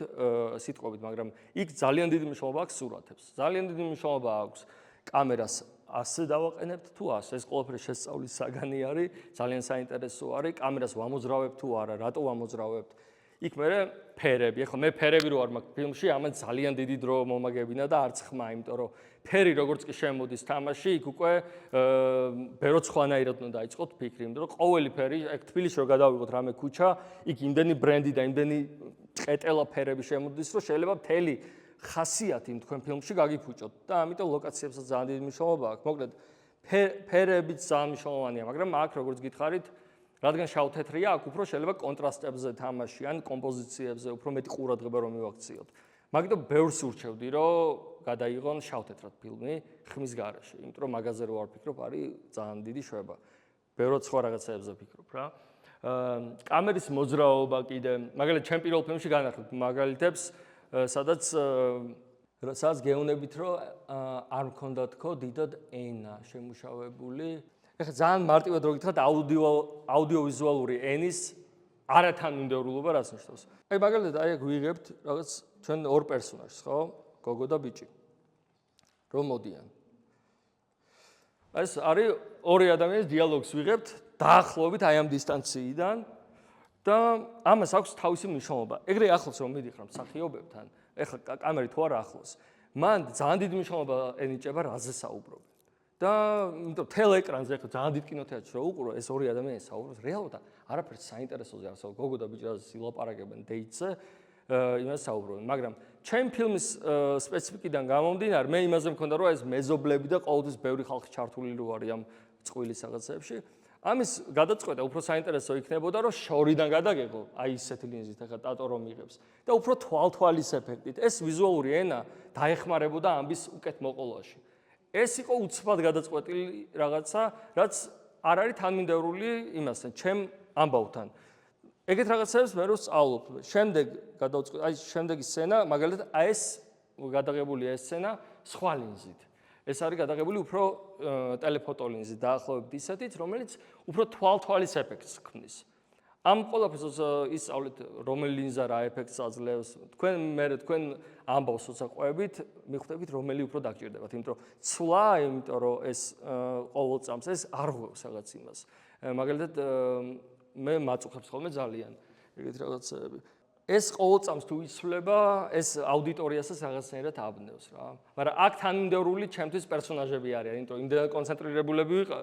S1: სიტყვებით, მაგრამ იქ ძალიან დიდი მნიშვნელობა აქვს სურათებს. ძალიან დიდი მნიშვნელობა აქვს კამერას ასე დავაყენებთ თუ ასე. ეს ყველაფერი შესწავლის საგანი არის, ძალიან საინტერესო არის. კამერას ვამოძრავებთ თუ არა, რატო ვამოძრავებთ. იქ მე ფერები, ეხლა მე ფერები რო არ მაქვს ფილმში, ამან ძალიან დიდი დრო მომაგებინა და არც ხმა, იმიტომ რომ ფერი როგორც კი შემოდის თამაში, იქ უკვე ბევრ სხვანაირად უნდა დაიწყოთ ფიქრი, იმიტომ რომ ყოველი ფერი, ეგ თბილისში რო გადავიღოთ რამე ქუჩა, იქ იმდენი ბრენდი და იმდენი ყეტელა ფერები შემოდის, რომ შეიძლება მთელი ხასიათი იმ თქვენ ფილმში გაგიფუჭოთ და ამიტომ ლოკაციებსაც ძალიან დიდი მნიშვნელობა აქვს. მოკლედ ფერებიც ძალიან მნიშვნელოვანია, მაგრამ აქ როგორც გითხარით, რადგან შავ-თეთრია, აქ უფრო შეიძლება კონტრასტებზე თამაში ან კომპოზიციებზე უფრო მეტი ყურადღება რომ მივაქციოთ. მაგიტომ ბევრს ურჩევდი, რომ გადაიღონ შავ-თეთრად ფილმი ხმის გარეშე, იმიტომ რომ მაგაზე რო არ ვფიქრობ, არის ძალიან დიდი შვება. ბევრად სხვა რაღაცებზე ვფიქრობ რა. კამერის მოძრაობა კიდე, მაგალითად, ჩემ პირველ ფილმში განახილეთ მაგალითებს, სადაც გეუბნებით, რომ არ მქონდა თქო დიდად ენა შემუშავებული. ეხლა ძალიან მარტივად რო გითხრათ, აუდიოვიზუალური ენის არათანმიმდევრულობა რას ნიშნავს? აი მაგალითად, აი აქ ვიღებთ რაღაც ჩვენ ორ პერსონაჟს, ხო? გოგო და ბიჭი. რომ მოდიან. ეს არის ორი ადამიანის დიალოგს ვიღებთ დაახლოებით აი ამ დისტანციიდან და ამას აქვს თავისი მნიშვნელობა. ეგრე ახლოს რომ მიდიხარ მსახიობებთან, ეხლა კამერი თუ არა ახლოს, მან ძალიან დიდი მნიშვნელობა ენიჭება რაზე საუბრობენ. და იმიტომ თელ ეკრანზე ეხლა ძალიან დიდ კინოთეატრში რო უყურო, ეს ორი ადამიანი საუბრობს, რეალურად არაფერს საინტერესოზე არ საუბრობენ. გოგო და ბიჭი რაზე ილაპარაკებენ დეიტზე, იმას საუბრობენ, მაგრამ ჩემ ფილმის სპეციფიკიდან გამომდინარე, მე იმაზე მქონდა რომ ეს მეზობლები და ყოველთვის ბევრი ხალხი ჩართული რო არის ამ წყვილის რაღაცებში. ამის გადაწყვეტა უფრო საინტერესო იქნებოდა, რომ შორიდან გადაგეღო, აი ისეთი ლინზით ახლა ტატო რომ იღებს და უფრო თვალთვალის ეფექტით. ეს ვიზუალური ენა დაეხმარებოდა ამბის უკეთ მოყოლვაში. ეს იყო უცბად გადაწყვეტილი რაღაცა, რაც არ არის თანმიმდევრული იმასთან, ჩემ ამბავთან. ეგეთ რაღაცებს მე რო სწავლობ. შემდეგ გადავწყვეტ, აი შემდეგი სცენა, მაგალითად, აი ეს გადაღებული ეს სცენა სხვა ლინზით. ეს არის გადაღებული უფრო ტელეფოტო ლინზით, დაახლოებით ისეთით, რომელიც უფრო თვალთვალის ეფექტს ქმნის. ამ ყველაფერს ისწავლეთ, რომელი ლინზა რა ეფექტს აძლევს. თქვენ ამბავს როცა ყვებით, მიხვდებით, რომელი უფრო დაგჭირდებათ, იმიტომ რომ ცვლა, იმიტომ რომ ეს ყოველ წამს ეს არ ღვევს რაღაც იმას. მაგალითად, მე მაწუხებს ხოლმე ძალიან ეგეთ რაღაცები. ეს ყოველ წამს თუ იცვლება, ეს აუდიტორიასაც რაღაცნაირად აბნევს რა. მაგრამ აქ თანმიმდევრული ჩემთვის პერსონაჟები არიან, იმიტომ იმდენად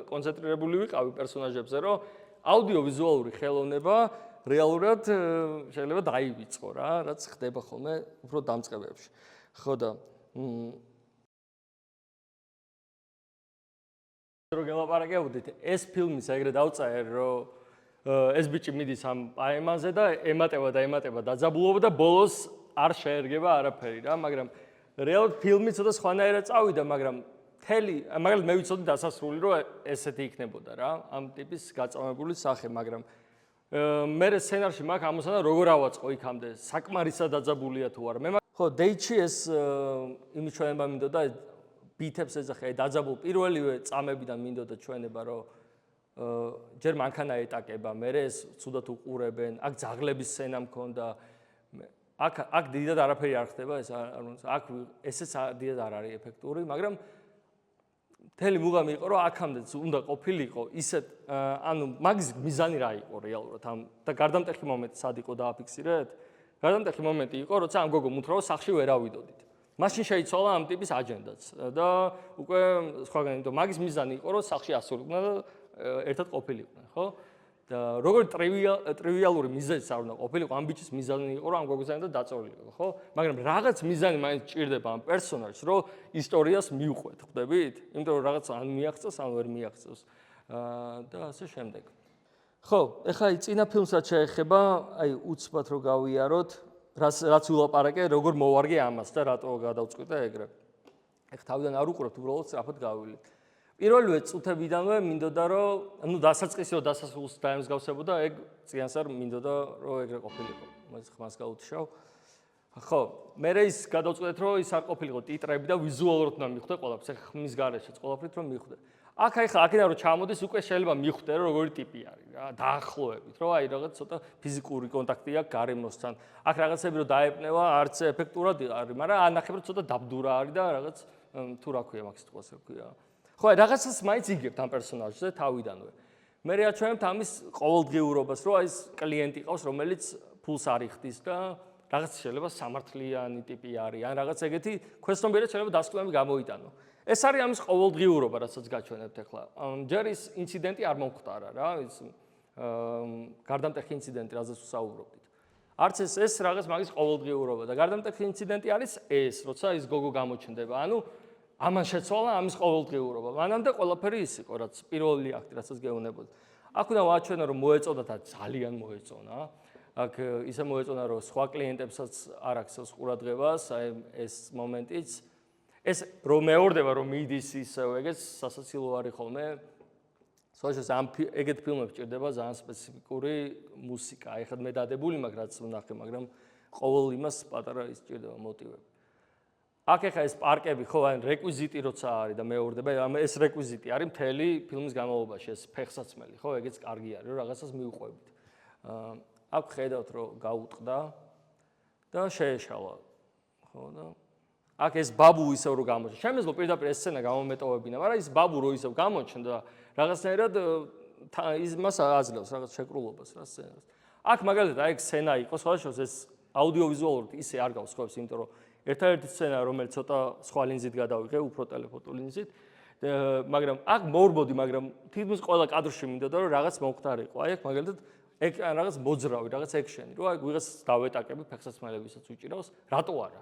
S1: კონცენტრირებული ვიყავი პერსონაჟებზე, რომ აუდიოვიზუალური ხელოვნება რეალურად შეიძლება დაივიწყო რა, რაც ხდება ხოლმე უფრო დამწყებებში. ხო და რო გელაპარაკებოდით, ეს ფილმის ეგრე დავწერე, რომ ეს ბიჭი მიდის ამ პაემანზე და ემატება დაძაბულობა და ბოლოს არ შეერგება არაფერი რა, მაგრამ რეალურად ფილმი ცოტა სხვანაირად წავიდა, მაგრამ მაგალითად მე ვიცოდი დასასრული, რომ ესეთი იქნებოდა რა, ამ ტიპის გაწამებული სახე, მაგრამ მე სცენარში მაქვს ამოსანა როგორ ავაწყო იქამდე, საკმარისად დაძაბულია თუ არა. ხო, დეიტში ეს იმის ჩვენება მინდოდა, ბითებს ეძახე, დაძაბულ პირველივე წამებიდან მინდოდა ჩვენება, რომ ჯერ მანქანა ეტაკება, მე ეს ცუდად უყურებენ, აქ ძაღლების სცენა მქონდა. აქ დიდად არაფერი არ ხდება, აქ ესეც დიდად არ არის ეფექტური, მაგრამ მთელი მუღამი იყო, რომ აქამდე უნდა ყოფილიყო ისეთ, ანუ მაგის მიზანი რა იყო რეალურად ამ და გარდამტეხი მომენტი სად იყო დააფიქსირეთ? გარდამტეხი მომენტი იყო, როცა ამ გოგო მუთრავა სახში ვერ ავიდოდით. მაშინ შეიცვალა ამ ტიპის აჯენდაც და უკვე სხვაგან, იმიტომ მაგის მიზანი იყო, რომ სახში ასულიყვნენ და ერთად ყოფილიყვნენ, ხო? და როგორი ტრივიალური მიზეზიც არ უნდა ყოფილიყო, ამ ბიჭის მიზანი იყო, რომ ამ გოგოსთან დაწოლილიყო, ხო? მაგრამ რაღაც მიზანი მაინც ჭირდება ამ პერსონაჟს, რომ ისტორიას მიუყვეთ, ხვდებით? იმიტომ რომ რაღაც ან მიაღწევს, ან ვერ მიაღწევს. და ასე შემდეგ. ხო, ეხლა წინა ფილმს რაც შეეხება, აი უცბად რო გავიაროთ, რაც ვილაპარაკე, როგორ მოვარგე ამას და რატო გადავწყვიტე ეგრე. ეხლა თავიდან არ უყურებთ, უბრალოდ სწრაფად გავივლით. პირველივე წუთებიდანვე მინდოდა, რომ დასაწყისი რომ დასასრულს დაემსგავსებოდა, ეგ წინას არ მინდოდა, რომ ეგრე ყოფილიყო. მას ხმას გაუთიშავ. ხო, მე ის გადავწყვეტეთ, რომ ის არ ყოფილიყო ტიტრები და ვიზუალურად უნდა მიხვდე ყველაფერს, ეხლა ხმის გარეშეც ყველაფრით რომ მიხვდე. აქედან რომ ჩამოდის, უკვე შეიძლება მიხვდე, რომ როგორი ტიპი არის რა, დაახლოებით, რომ აი რაღაც ცოტა ფიზიკური კონტაქტი აქვს გარემოსთან. აქ რაღაცები რომ დაეპნევა, არც ეფექტურად არის, მაგრამ ანახებ რომ ცოტა დაბდურა არის და რაღაც თუ რა ქვია მაგ სიტყვას რა ქვია. ხო, რაღაცას მაინც იგებთ ამ პერსონაჟზე თავიდანვე. მე რეაჩვენებთ ამის ყოველდღიურობას, რომ აი ეს კლიენტი ყავს, რომელიც ფულს არ იხდის და რაღაც შეიძლება სამართლიანი ტიპი არის, ან რაღაც ეგეთი ქვეცნობიერად შეიძლება დასკვნები გამოიტანო. ეს არის ამის ყოველდღიურობა, რასაც გაჩვენებთ ახლა. ჯერ ის ინციდენტი არ მომხდარა რა, ის გარდამტეხი ინციდენტი, რაზეც ვსაუბრობდით. არც ეს რაღაც მაგის ყოველდღიურობა და გარდამტეხი ინციდენტი არის ეს, როცა ის გოგო გამოჩნდება. ანუ ამან შეცვალა ამის ყოველდღიურობა. მანამდე ყველაფერი ის იყო, რაც პირველი აქტი, რასაც გეუბნებოდი. აქ უნდა ვაჩვენო, რომ მოეწოდა და ძალიან მოეწონა. აქ ისე მოეწონა, რომ სხვა კლიენტებსაც არ აქცევს ყურადღებას, აი ეს მომენტიც. ეს რომ მეორდება, რომ მიდის ისევ ეგეც სასაცილო არის ხოლმე. სწორედ ამ ეგეთ ფილმებში ჭირდება ძალიან სპეციფიკური მუსიკა. აი ხა მე დადებული მაქვს, რაც ვნახე, მაგრამ ყოველ იმას პატარა ის ჭირდება მოტივები. აქ ეხა ეს პარკები, ხო, ან რეკვიზიტი როცა არის და მეორდება, ეს რეკვიზიტი არის მთელი ფილმის განმავლობაში, ეს ფეხსაცმელი, ხო, ეგეც კარგი არის, რომ რაღაცას მიუყვებით. აქ ხედავთ, რომ გაუტყდა და შეეშალა, ხო და აქ ეს ბაბუ ისევ რო გამოჩნდა. შემეძლო პირდაპირ ეს სცენა გამომეტოვებინა, მაგრამ ის ბაბუ რო ისევ გამოჩნდა, რაღაცნაირად ის მას აძლევს რაღაც შეკრულობას რა სცენას. აქ მაგალითად აი სცენა იყო, სხვადასხვა ეს აუდიოვიზუალურად ისე არ გავს ხობს, იმიტომ რომ ერთადერთი სცენა, რომელიც ცოტა სხვა ლინზით გადავიღე, უფრო ტელეფოტო ლინზით, მაგრამ აქ მოვრბოდი, მაგრამ თითქმის ყველა კადრში მინდოდა რომ რაღაც მომხდარიყო. აი აქ მაგალითად ეგ რაღაც მოძრავი, რაღაც ექშენი, რომ აი ვიღაც დავეტაკები ფეხსაცმელებისაც უჭირავს, რატო არა?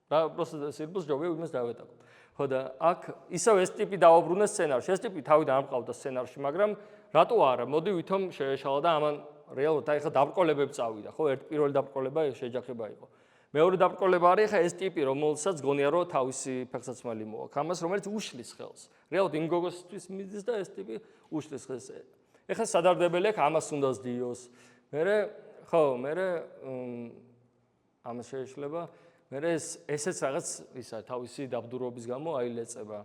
S1: რა პროცესს სირბოს ჯობია იმას დავეტაკო. ხო და აქ ისევ ეს ტიპი დაუბრუნდა სცენარში. ეს ტიპი თავიდან არ მყავდა სცენარში, მაგრამ რატო არა? მოდი ვითომ შეეშალა და ამან რეალურად აი ხა დაბრკოლებები წავიდა, ხო? პირველი დაბრკოლება შეჯახება იყო. მეორე დაბრკოლება არის ხა ეს ტიპი, რომელსაც გონია რომ თავისი ფეხსაცმელი მოაქვს. ამას რომელიც უშლის ხელს. რეალურად იმ გოგოსთვის მიდის და ეს ტიპი უშლის ხელს. ეხლა სადარდებელი აქვს ამას უნდა ზდიოს. მერე ხო, მერე ამას შეეშლება. მერე ესეც რაღაც ისა თავისი დაბდურობის გამო აილეწება.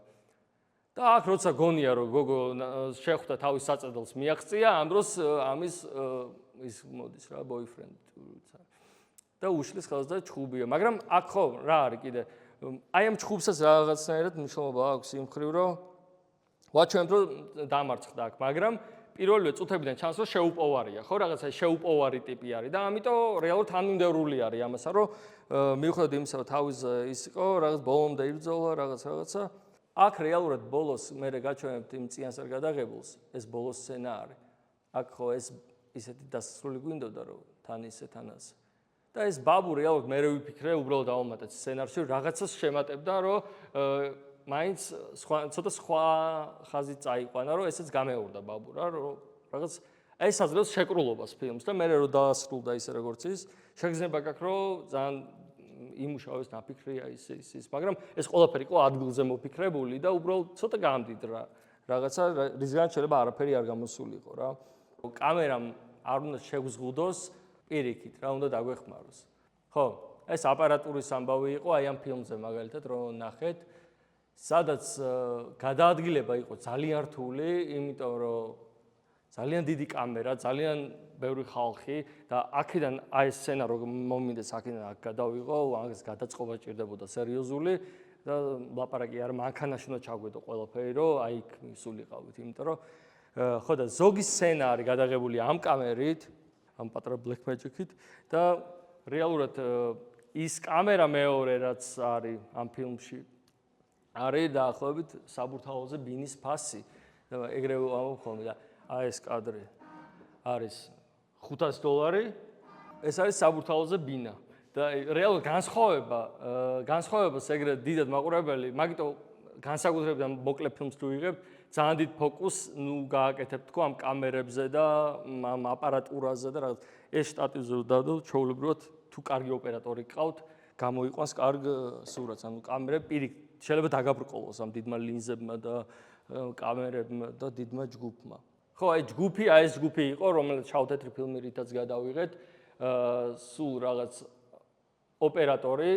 S1: და აქ როცა გონია რომ გოგო შეხვდა თავის საწედელს მიაღწია, ამ დროს ამის ის მოდის რა ბოიფრენდი და უშლის ხელს და ჩხუბია. მაგრამ აქ ხო რა არის კიდე აი ამ ჩხუბსაც რაღაცნაირად მნიშვნელობა აქვს იმ ხრივ რომ ვაჩვენებთ რომ დამარცხდა აქ, მაგრამ პირველივე წუთებიდან ჩანს რომ შეუპოვარია, ხო რაღაცა შეუპოვარი ტიპი არის და ამიტომ რეალურად თანმიმდევრული არის ამასა რომ მიუხედავად იმისა რომ თავის ის იყო რაღაც ბოლომდე იბრძოლა რაღაცა აქ რეალურად ბოლოს მე გაჩვენებთ იმ წიანსარ გადაღებულს ეს ბოლოს სცენა არის. აქ ხო ეს ისეთი დასასრული გვინდოდა რომ თან ისე თან ასე. და ეს ბაბუ რეალურად მე ვიფიქრე უბრალოდ დავუმატეთ სცენარში რაღაცას შემატებდა რომ მაინც ცოტა სხვა ხაზი წაიყვანა რომ ესეც გამეორდა ბაბუ რა რომ რაღაც ეს აძლევს შეკრულობას ფილმს და მე რომ დაასრულდა ისე როგორც ის შეგრძნება გაქვს რომ ძალიან იმუშავეს ნაფიქრია ის მაგრამ ეს ყველაფერი იყო ადგილზე მოფიქრებული და უბრალოდ ცოტა გამდიდრა რაღაცა რისგან შეიძლება არაფერი არ გამოსულიყო რა კამერამ არ უნდა შეგზღუდოს პირიქით რა უნდა დაგვეხმაროს ხო ეს აპარატურის ამბავი იყო აი ამ ფილმზე მაგალითად რომ ნახეთ სადაც გადაადგილება იყო ძალიან რთული, იმიტომ რომ ძალიან დიდი კამერა, ძალიან ბევრი ხალხი და აქედან აი ეს სცენა რომ მომინდეს აქედან აქ გადავიღო, ამას გადაწყობა ჭირდებოდა სერიოზული და ლაპარაკი არ მანქანაში უნდა ჩაგვედო ყველაფერი, რომ აი იქ მისულიყავით, იმიტომ რომ ხო და ზოგი სცენა არის გადაღებული ამ კამერით, ამ პატრა black magic-ით და რეალურად ის კამერა მეორე რაც არის ამ ფილმში არის დაახლოებით საბურთალოზე ბინის ფასი და ეგრევე ამბობ ხოლმე და აი ეს კადრი არის $500 ეს არის საბურთალოზე ბინა და რეალურად განსხვავებას ეგრე დიდად მაყურებელი მაგიტო განსაკუთრებით ამ მოკლე ფილმს თუ იღებ ძალიან დიდ ფოკუსს ნუ გააკეთებ თქო ამ კამერებზე და ამ აპარატურაზე და რაღაც ეს შტატივზე დადო ჩაულებრივად თუ კარგი ოპერატორი გყავთ გამოიყვანს კარგ სურათს ანუ კამერები პირიქით შეიძლება დაგაბრკოლოს ამ დიდმა ლინზებმა და კამერებმა და დიდმა ჯგუფმა. ხო, აი ჯგუფი, აი ეს ჯგუფი იყო, რომელიც შავ-თეთრი ფილმი რითაც გადავიღეთ, სულ რაღაც ოპერატორი,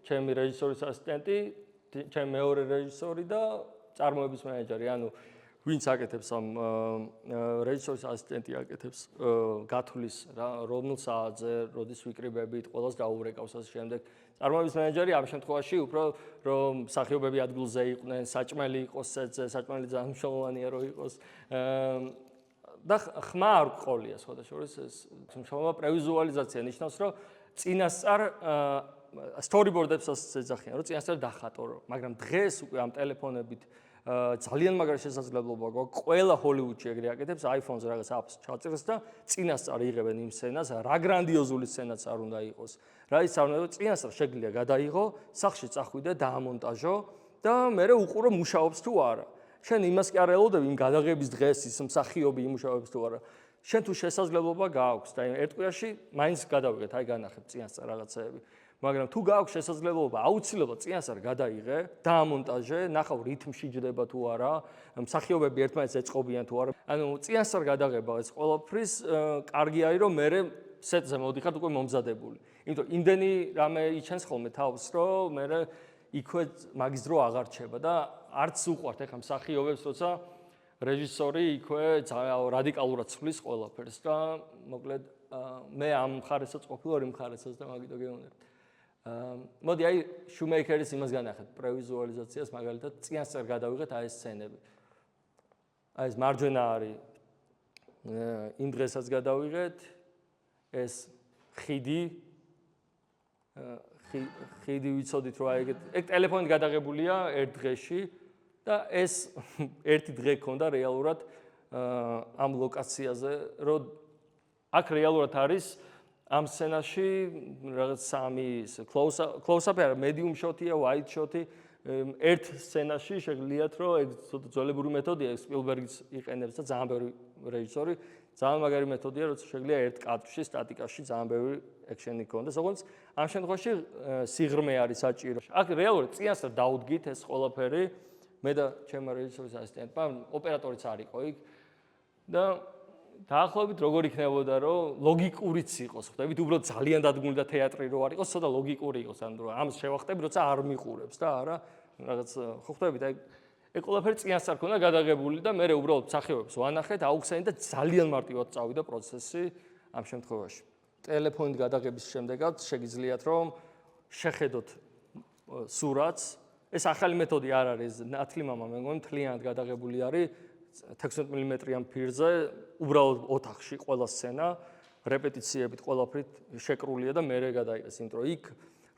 S1: ჩემი რეჟისორის ასისტენტი, ჩემი მეორე რეჟისორი და წარმოების მენეჯერი, ანუ ვინც აკეთებს ამ რეჟისორის ასისტენტი აკეთებს გათვლის რა, რომელ საათზე, როდის ვიკრიბებით, ყველას დაურეკავს ასე შემდეგ. წარმოების მენეჯერი ამ შემთხვევაში უფრო რომ მსახიობები ადგილზე იყვნენ, საჭმელი იყოს სეტზე, საჭმელი ძალიან მნიშვნელოვანია რომ იყოს. და ხმა არ გყოლია სხვადასხვა ეს მშრალობა პრევიზუალიზაცია ნიშნავს რომ წინასწარ სტორიბორდებსაც ეძახიან რომ წინასწარ დახატო რომ მაგრამ დღეს უკვე ამ ტელეფონებით ძალიან მაგარი შესაძლებლობა გვაქვს ყველა ჰოლივუდში ეგრე აკეთებს iPhone-ზე რაღაც apps ჩაწერს და წინასწარ იღებენ იმ სცენას რა გრანდიოზული სცენაც არ უნდა იყოს რა ის არ უნდა წინასწარ შეგვიძლია გადაიღო სახში წახვიდე დაამონტაჟო და მე უყურო მუშაობს თუ არა შენ იმას კი არ ელოდები იმ გადაღების დღეს ის მსახიობი იმუშავებს თუ არა შენ თუ შესაძლებლობა გააქვს და ერთ კვირაში მაინც გადავიღეთ აი განახებ წინასწარ რაღაცეები მაგრამ თუ გააქვს შესაძლებლობა აუცილებლად წინასწარ გადაიღე დაამონტაჟე ნახავ რითმში ჯდება თუ არა მსახიობები ერთმანეთს ეწყობიან თუ არა ანუ წინასწარ გადაღება ეს ყველაფრის კარგი არის რომ მე სეტზე მოდიხარ უკვე მომზადებული იმიტომ იმდენი რამე იჩენს ხოლმე თავს რომ მე იქვე მაგის დრო აღარ რჩება და არც უყვართ ეხა მსახიობებს როცა რეჟისორი იქვე რადიკალურად ცვლის ყველაფერს და მოკლედ მე ამ მხარესაც ყოფილვარ იმ მხარესაც და მაგითო გეუბნებით მოდი აი შუმეიქერის იმას განახეთ პრევიზუალიზაციას მაგალითად წინასწარ გადავიღეთ აი ეს სცენები აი ეს მარჯვენა არის იმ დღესაც გადავიღეთ ეს ხიდი ვიცოდით რომ აი ეგ ტელეფონით გადაღებულია ერთ დღეში და ეს ერთი დღე ქონდა რეალურად ამ ლოკაციაზე რომ აქ რეალურად არის ამ სცენაში რაღაც სამი close-up არა medium shot-ია, wide shot-ი ერთ სცენაში შეგლიათ რომ ეგ ძველებური მეთოდია სპილბერგის იყენებს და ძალიან ბევრი რეჟისორი ძალიან მაგარი მეთოდია როცა შეგვიძლია ერთ კადრში სტატიკაში ძალიან ბევრი ექშენი ქონდეს როგორც ამ შემთხვევაში სიღრმე არის საჭირო აქ რეალურად წინასწარ დაუდგით ეს ყველაფერი მე და ჩემი რეჟისორის ასისტენტმა ოპერატორიც არისო იქ და დაახლოებით როგორ იქნებოდა რომ ლოგიკურიც იყოს ხვდებით უბრალოდ ძალიან დადგმული და თეატრი რო არ იყოს ცოტა ლოგიკური იყოს ანუ ამ შევახტები როცა არ მიყურებს და არა რაღაც ხო ხვდებით აი ეგ ყველაფერი წინასწარ ქონდა გადაღებული და მე უბრალოდ მსახიობებს ვანახეთ აუხსენი და ძალიან მარტივად წავიდა პროცესი ამ შემთხვევაში ტელეფონით გადაღების შემდეგაც შეგიძლიათ რომ შეხედოთ სურათს ეს ახალი მეთოდი არ არის ნათლი მამა მე მგონი მთლიანად გადაღებული არის 16 მმ-იან ფირზე უბრალოდ ოთახში ყველა სცენა რეპეტიციებით ყველაფრით შეკრულია და მერე გადაიღეს იმიტომ რომ იქ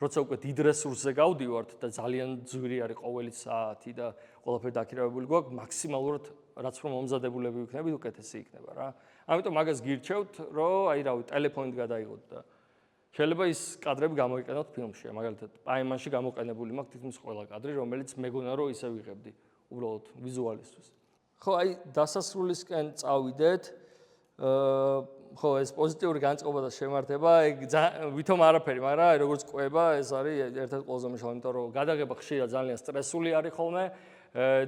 S1: როცა უკვე დიდ რესურსზე გავდივართ და ძალიან ძვირი არის ყოველი საათი და ყველაფერი დაქირავებული გვაქვს მაქსიმალურად რაც რომ მომზადებულები ვიქნებით უკეთესი იქნება რა ამიტომ მაგას გირჩევთ რომ აი რავი ტელეფონით გადაიღოთ და შეიძლება ის კადრები გამოიყენოთ ფილმში მაგალითად პაიმანში გამოყენებული მაქვს თითქმის ყველა კადრი რომელიც მეგონა რომ ისე ვიღებდი უბრალოდ ვიზუალისთვის ხო აი დასასრულისკენ წავიდეთ ხო ეს პოზიტიური განწყობა და შემართება ეგ ვითომ არაფერი მაგრამ აი როგორც ყვება ეს არის ერთ-ერთი ყველაზე მნიშვნელოვანი იმიტომ რომ გადაღება ხშირად ძალიან სტრესული არის ხოლმე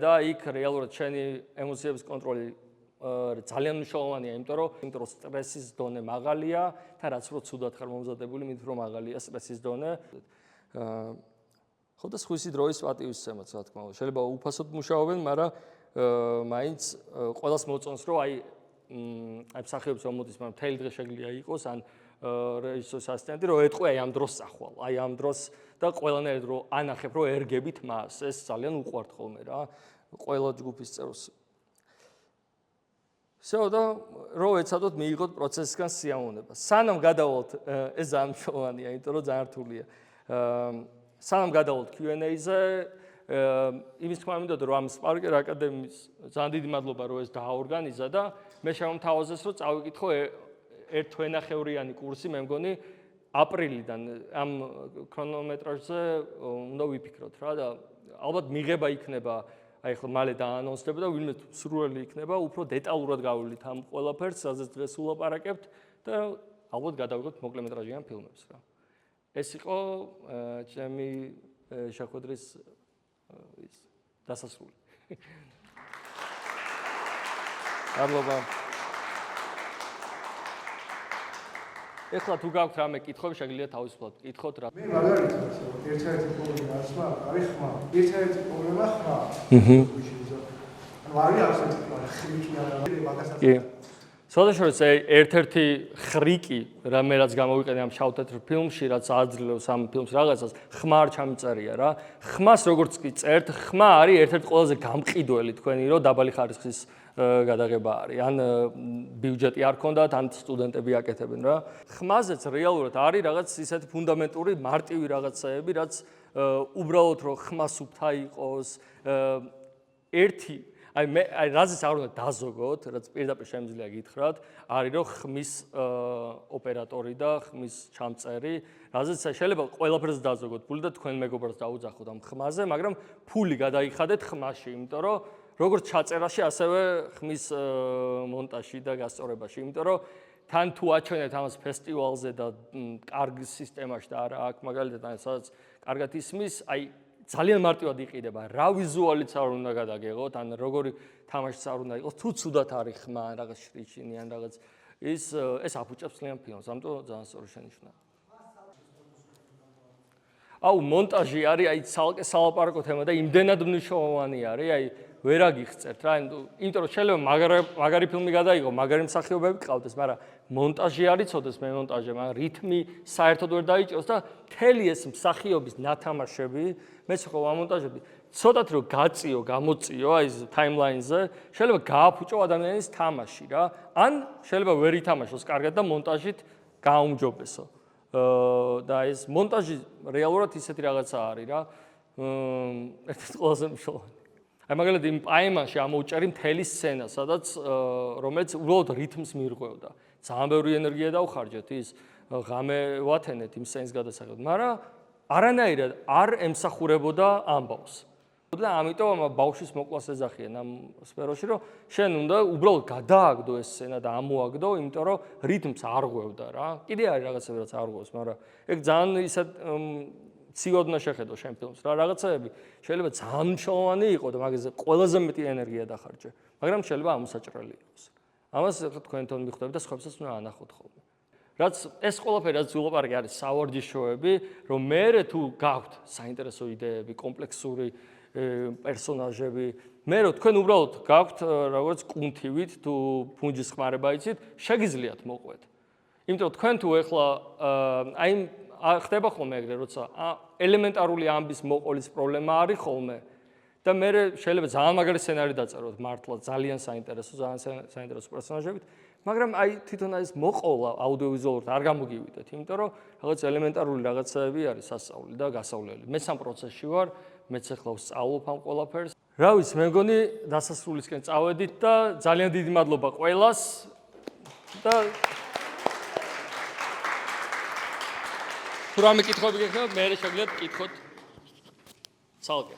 S1: და იქ რეალურად შენი ემოციების კონტროლი ძალიან მნიშვნელოვანია იმიტომ რომ სტრესის დონე მაღალია და რაც რო ცუდად ხარ მომზადებული მით რომ მაღალია სტრესის დონე ხო და სხვისი დროის პატივისცემაც რა თქმა უნდა შეიძლება უფასოდ მუშაობენ მაგრამ მაინც ყველას მოწონს რომ აი მსახიობს მომოდის მაგრამ მთელი დღე შეგვიძლია იყოს ან რეჟისორის ასისტენტი რომ ეტყვი აი ამ დროს წახვალ აი ამ დროს და ყველანაირად რომ ანახებ რომ ერგებით მას ეს ძალიან უყვართ ხოლმე რა ყველა ჯგუფის წევრს всё და რო ეცადოთ მიიღოთ პროცესისგან სიამოვნება სანამ გადავალთ ეს ძალიან მნიშვნელოვანია იმიტომ რომ ძალიან რთულია სანამ გადავალთ Q&A-ზე იმის თქმა მინდოდა რომ ამ Sparker აკადემიის ძალიან დიდი მადლობა რომ ეს დააორგანიზა და მე შემომთავაზეს რომ წავიკითხო ერთ თვენახევრიანი კურსი მე მგონი აპრილიდან ამ ქრონომეტრაჟზე უნდა ვიფიქროთ რა და ალბათ მიღება იქნება აი ხო მალე დაანონსდება და ვინმე სრული იქნება უფრო დეტალურად გავივლით ამ ყველაფერს სადაც დღეს ულაპარაკებთ და ალბათ გადავიღოთ მოკლემეტრაჟიან ფილმებს რა ეს იყო ჩემი შეხვედრის ის დასასრული მადლობა ეხლა თუ გაქვთ რამე კითხვები შეგიძლიათ თავისუფლად კითხოთ რა
S2: მე მაგალითად ერთ-ერთი პრობლემა არის ხმა ერთ-ერთი პრობლემა ხმა ანუ არის ხმი მაგასაც
S1: კი სოდაშორს ერთ-ერთი ხრიკი რამე რაც გამოვიყენე ამ შავ-თეთრ ფილმში რაც აძლევს ამ ფილმს რაღაცას ხმა არ ჩამიწერია რა ხმას როგორც კი წერთ ხმა არის ერთ-ერთი ყველაზე გამყიდველი თქვენი რომ დაბალი ხარისხის გადაღება არის. ან ბიუჯეტი არ ქონდათ, ან სტუდენტები აკეთებენ რა. ხმაზეც რეალურად არის რაღაც ისეთი ფუნდამენტური მარტივი რაღაცეები, რაც უბრალოდ რომ ხმა სუფთა იყოს, ერთი აი რაზეც არ უნდა დაზოგოთ, რაც პირდაპირ შემიძლია გითხრათ, არის რომ ხმის ოპერატორი და ხმის ჩამწერი, რაზეც შეიძლება ყველაფერს დაზოგოთ ფული და თქვენ მეგობრებს დაუძახოთ ამ ხმაზე, მაგრამ ფული გადაიხადეთ ხმაში, იმიტომ რომ როგორც ჩაწერაში, ასევე ხმის მონტაჟში და გასწორებაში, იმიტომ რომ თან თუ აჩვენეთ ამას ფესტივალზე და კარგ სისტემაში და არა აქ მაგალითად სადაც კარგად ისმის, აი ძალიან მარტივად იყიდება, რა ვიზუალიც არ უნდა გადაგეღოთ, ან როგორი თამაშიც არ უნდა იყოს, თუ ცუდად არის ხმა, რაღაც შრიჩინი ან რაღაც ეს აფუჭებს ძალიან ფილმს, ამიტომ ძალიან სწორი შენიშვნაა. აუ მონტაჟი არის აი ცალკე სალაპარაკო თემა და იმდენად მნიშვნელოვანი არის, აი ვერ აგიხსენებთ რა, იმიტომ რომ შეიძლება მაგარი ფილმი გადაიღო, მაგარი მსახიობები გყავდეს, მაგრამ მონტაჟი არ იცოდეს მე მონტაჟი, მაგრამ რითმი საერთოდ ვერ დაიჭიროს და მთელი ეს მსახიობის ნათამაშები, მე ხო ამონტაჟები, ცოტათ რომ გაწიო, გამოწიო აი ეს ტაიმლაინზე, შეიძლება გააფუჭო ადამიანის თამაში რა, ან შეიძლება ვერ ითამაშოს კარგად და მონტაჟით გააუმჯობესო. და ეს მონტაჟი რეალურად ისეთი რაღაცა არის რა, ერთ-ერთი ყველაზე მნიშვნელოვანი. აი მაგალითად იმ პაემაში ამოუჭერი მთელი სცენა, სადაც რომელიც უბრალოდ რითმს მიირღვევდა. ძალიან ბევრი ენერგია დავხარჯეთ ის ღამე ვათენეთ იმ სცენის გადასაღებად, მაგრამ არანაირად არ ემსახურებოდა ამბავს. და ამიტომ ამ ბავშვის მოკლას ეძახიან ამ სფეროში, რომ შენ უნდა უბრალოდ გადააგდო ეს სცენა და ამოაგდო, იმიტომ რომ რითმს არ ღვევდა რა. კიდე არის რაღაცები, რაც არ ღვევს, მაგრამ ეგ ძალიან ისეთ ციოდ უნდა შეხედო შენ ფილმს რა, რაღაცები შეიძლება ძალიან მნიშვნელოვანი იყო და მაგაზე ყველაზე მეტი ენერგია დახარჯე, მაგრამ შეიძლება ამოსაჭრელი იყოს. ამას თქვენთან მიხვდებით და სხვებსაც უნდა ანახოთ ხოლმე. რაც ეს ყველაფერი რაც ვილაპარაკე არის სავარჯიშოები, რომ მე თუ გაქვთ საინტერესო იდეები, კომპლექსური პერსონაჟები, მე თქვენ უბრალოდ გაქვთ როგორც კუნთივით თუ ფუნჯის ხმარება იცით, შეგიძლიათ მოყვეთ. იმიტომ რომ თქვენ თუ ეხლა აი ხდება ხოლმე ეგრე, როცა ელემენტარული ამბის მოყოლის პრობლემა არის ხოლმე და მე შეიძლება ძალიან მაგარი სცენარი დაწეროთ მართლა ძალიან საინტერესო პერსონაჟებით, მაგრამ აი თვითონ ეს მოყოლა აუდიოვიზუალურად არ გამოგივიდეთ, იმიტომ რომ რაღაც ელემენტარული რაღაცები არის სასწაული და გასავლელი. მეც ამ პროცესში ვარ, მეც ახლა ვსწავლობ ამ ყველაფერს. რა ვიცი, მე მგონი დასასრულისკენ წავედით და ძალიან დიდი მადლობა ყველას და თუ რამე კითხვები გექნებათ, მე შეგვიძლიათ კითხოთ ცალკე.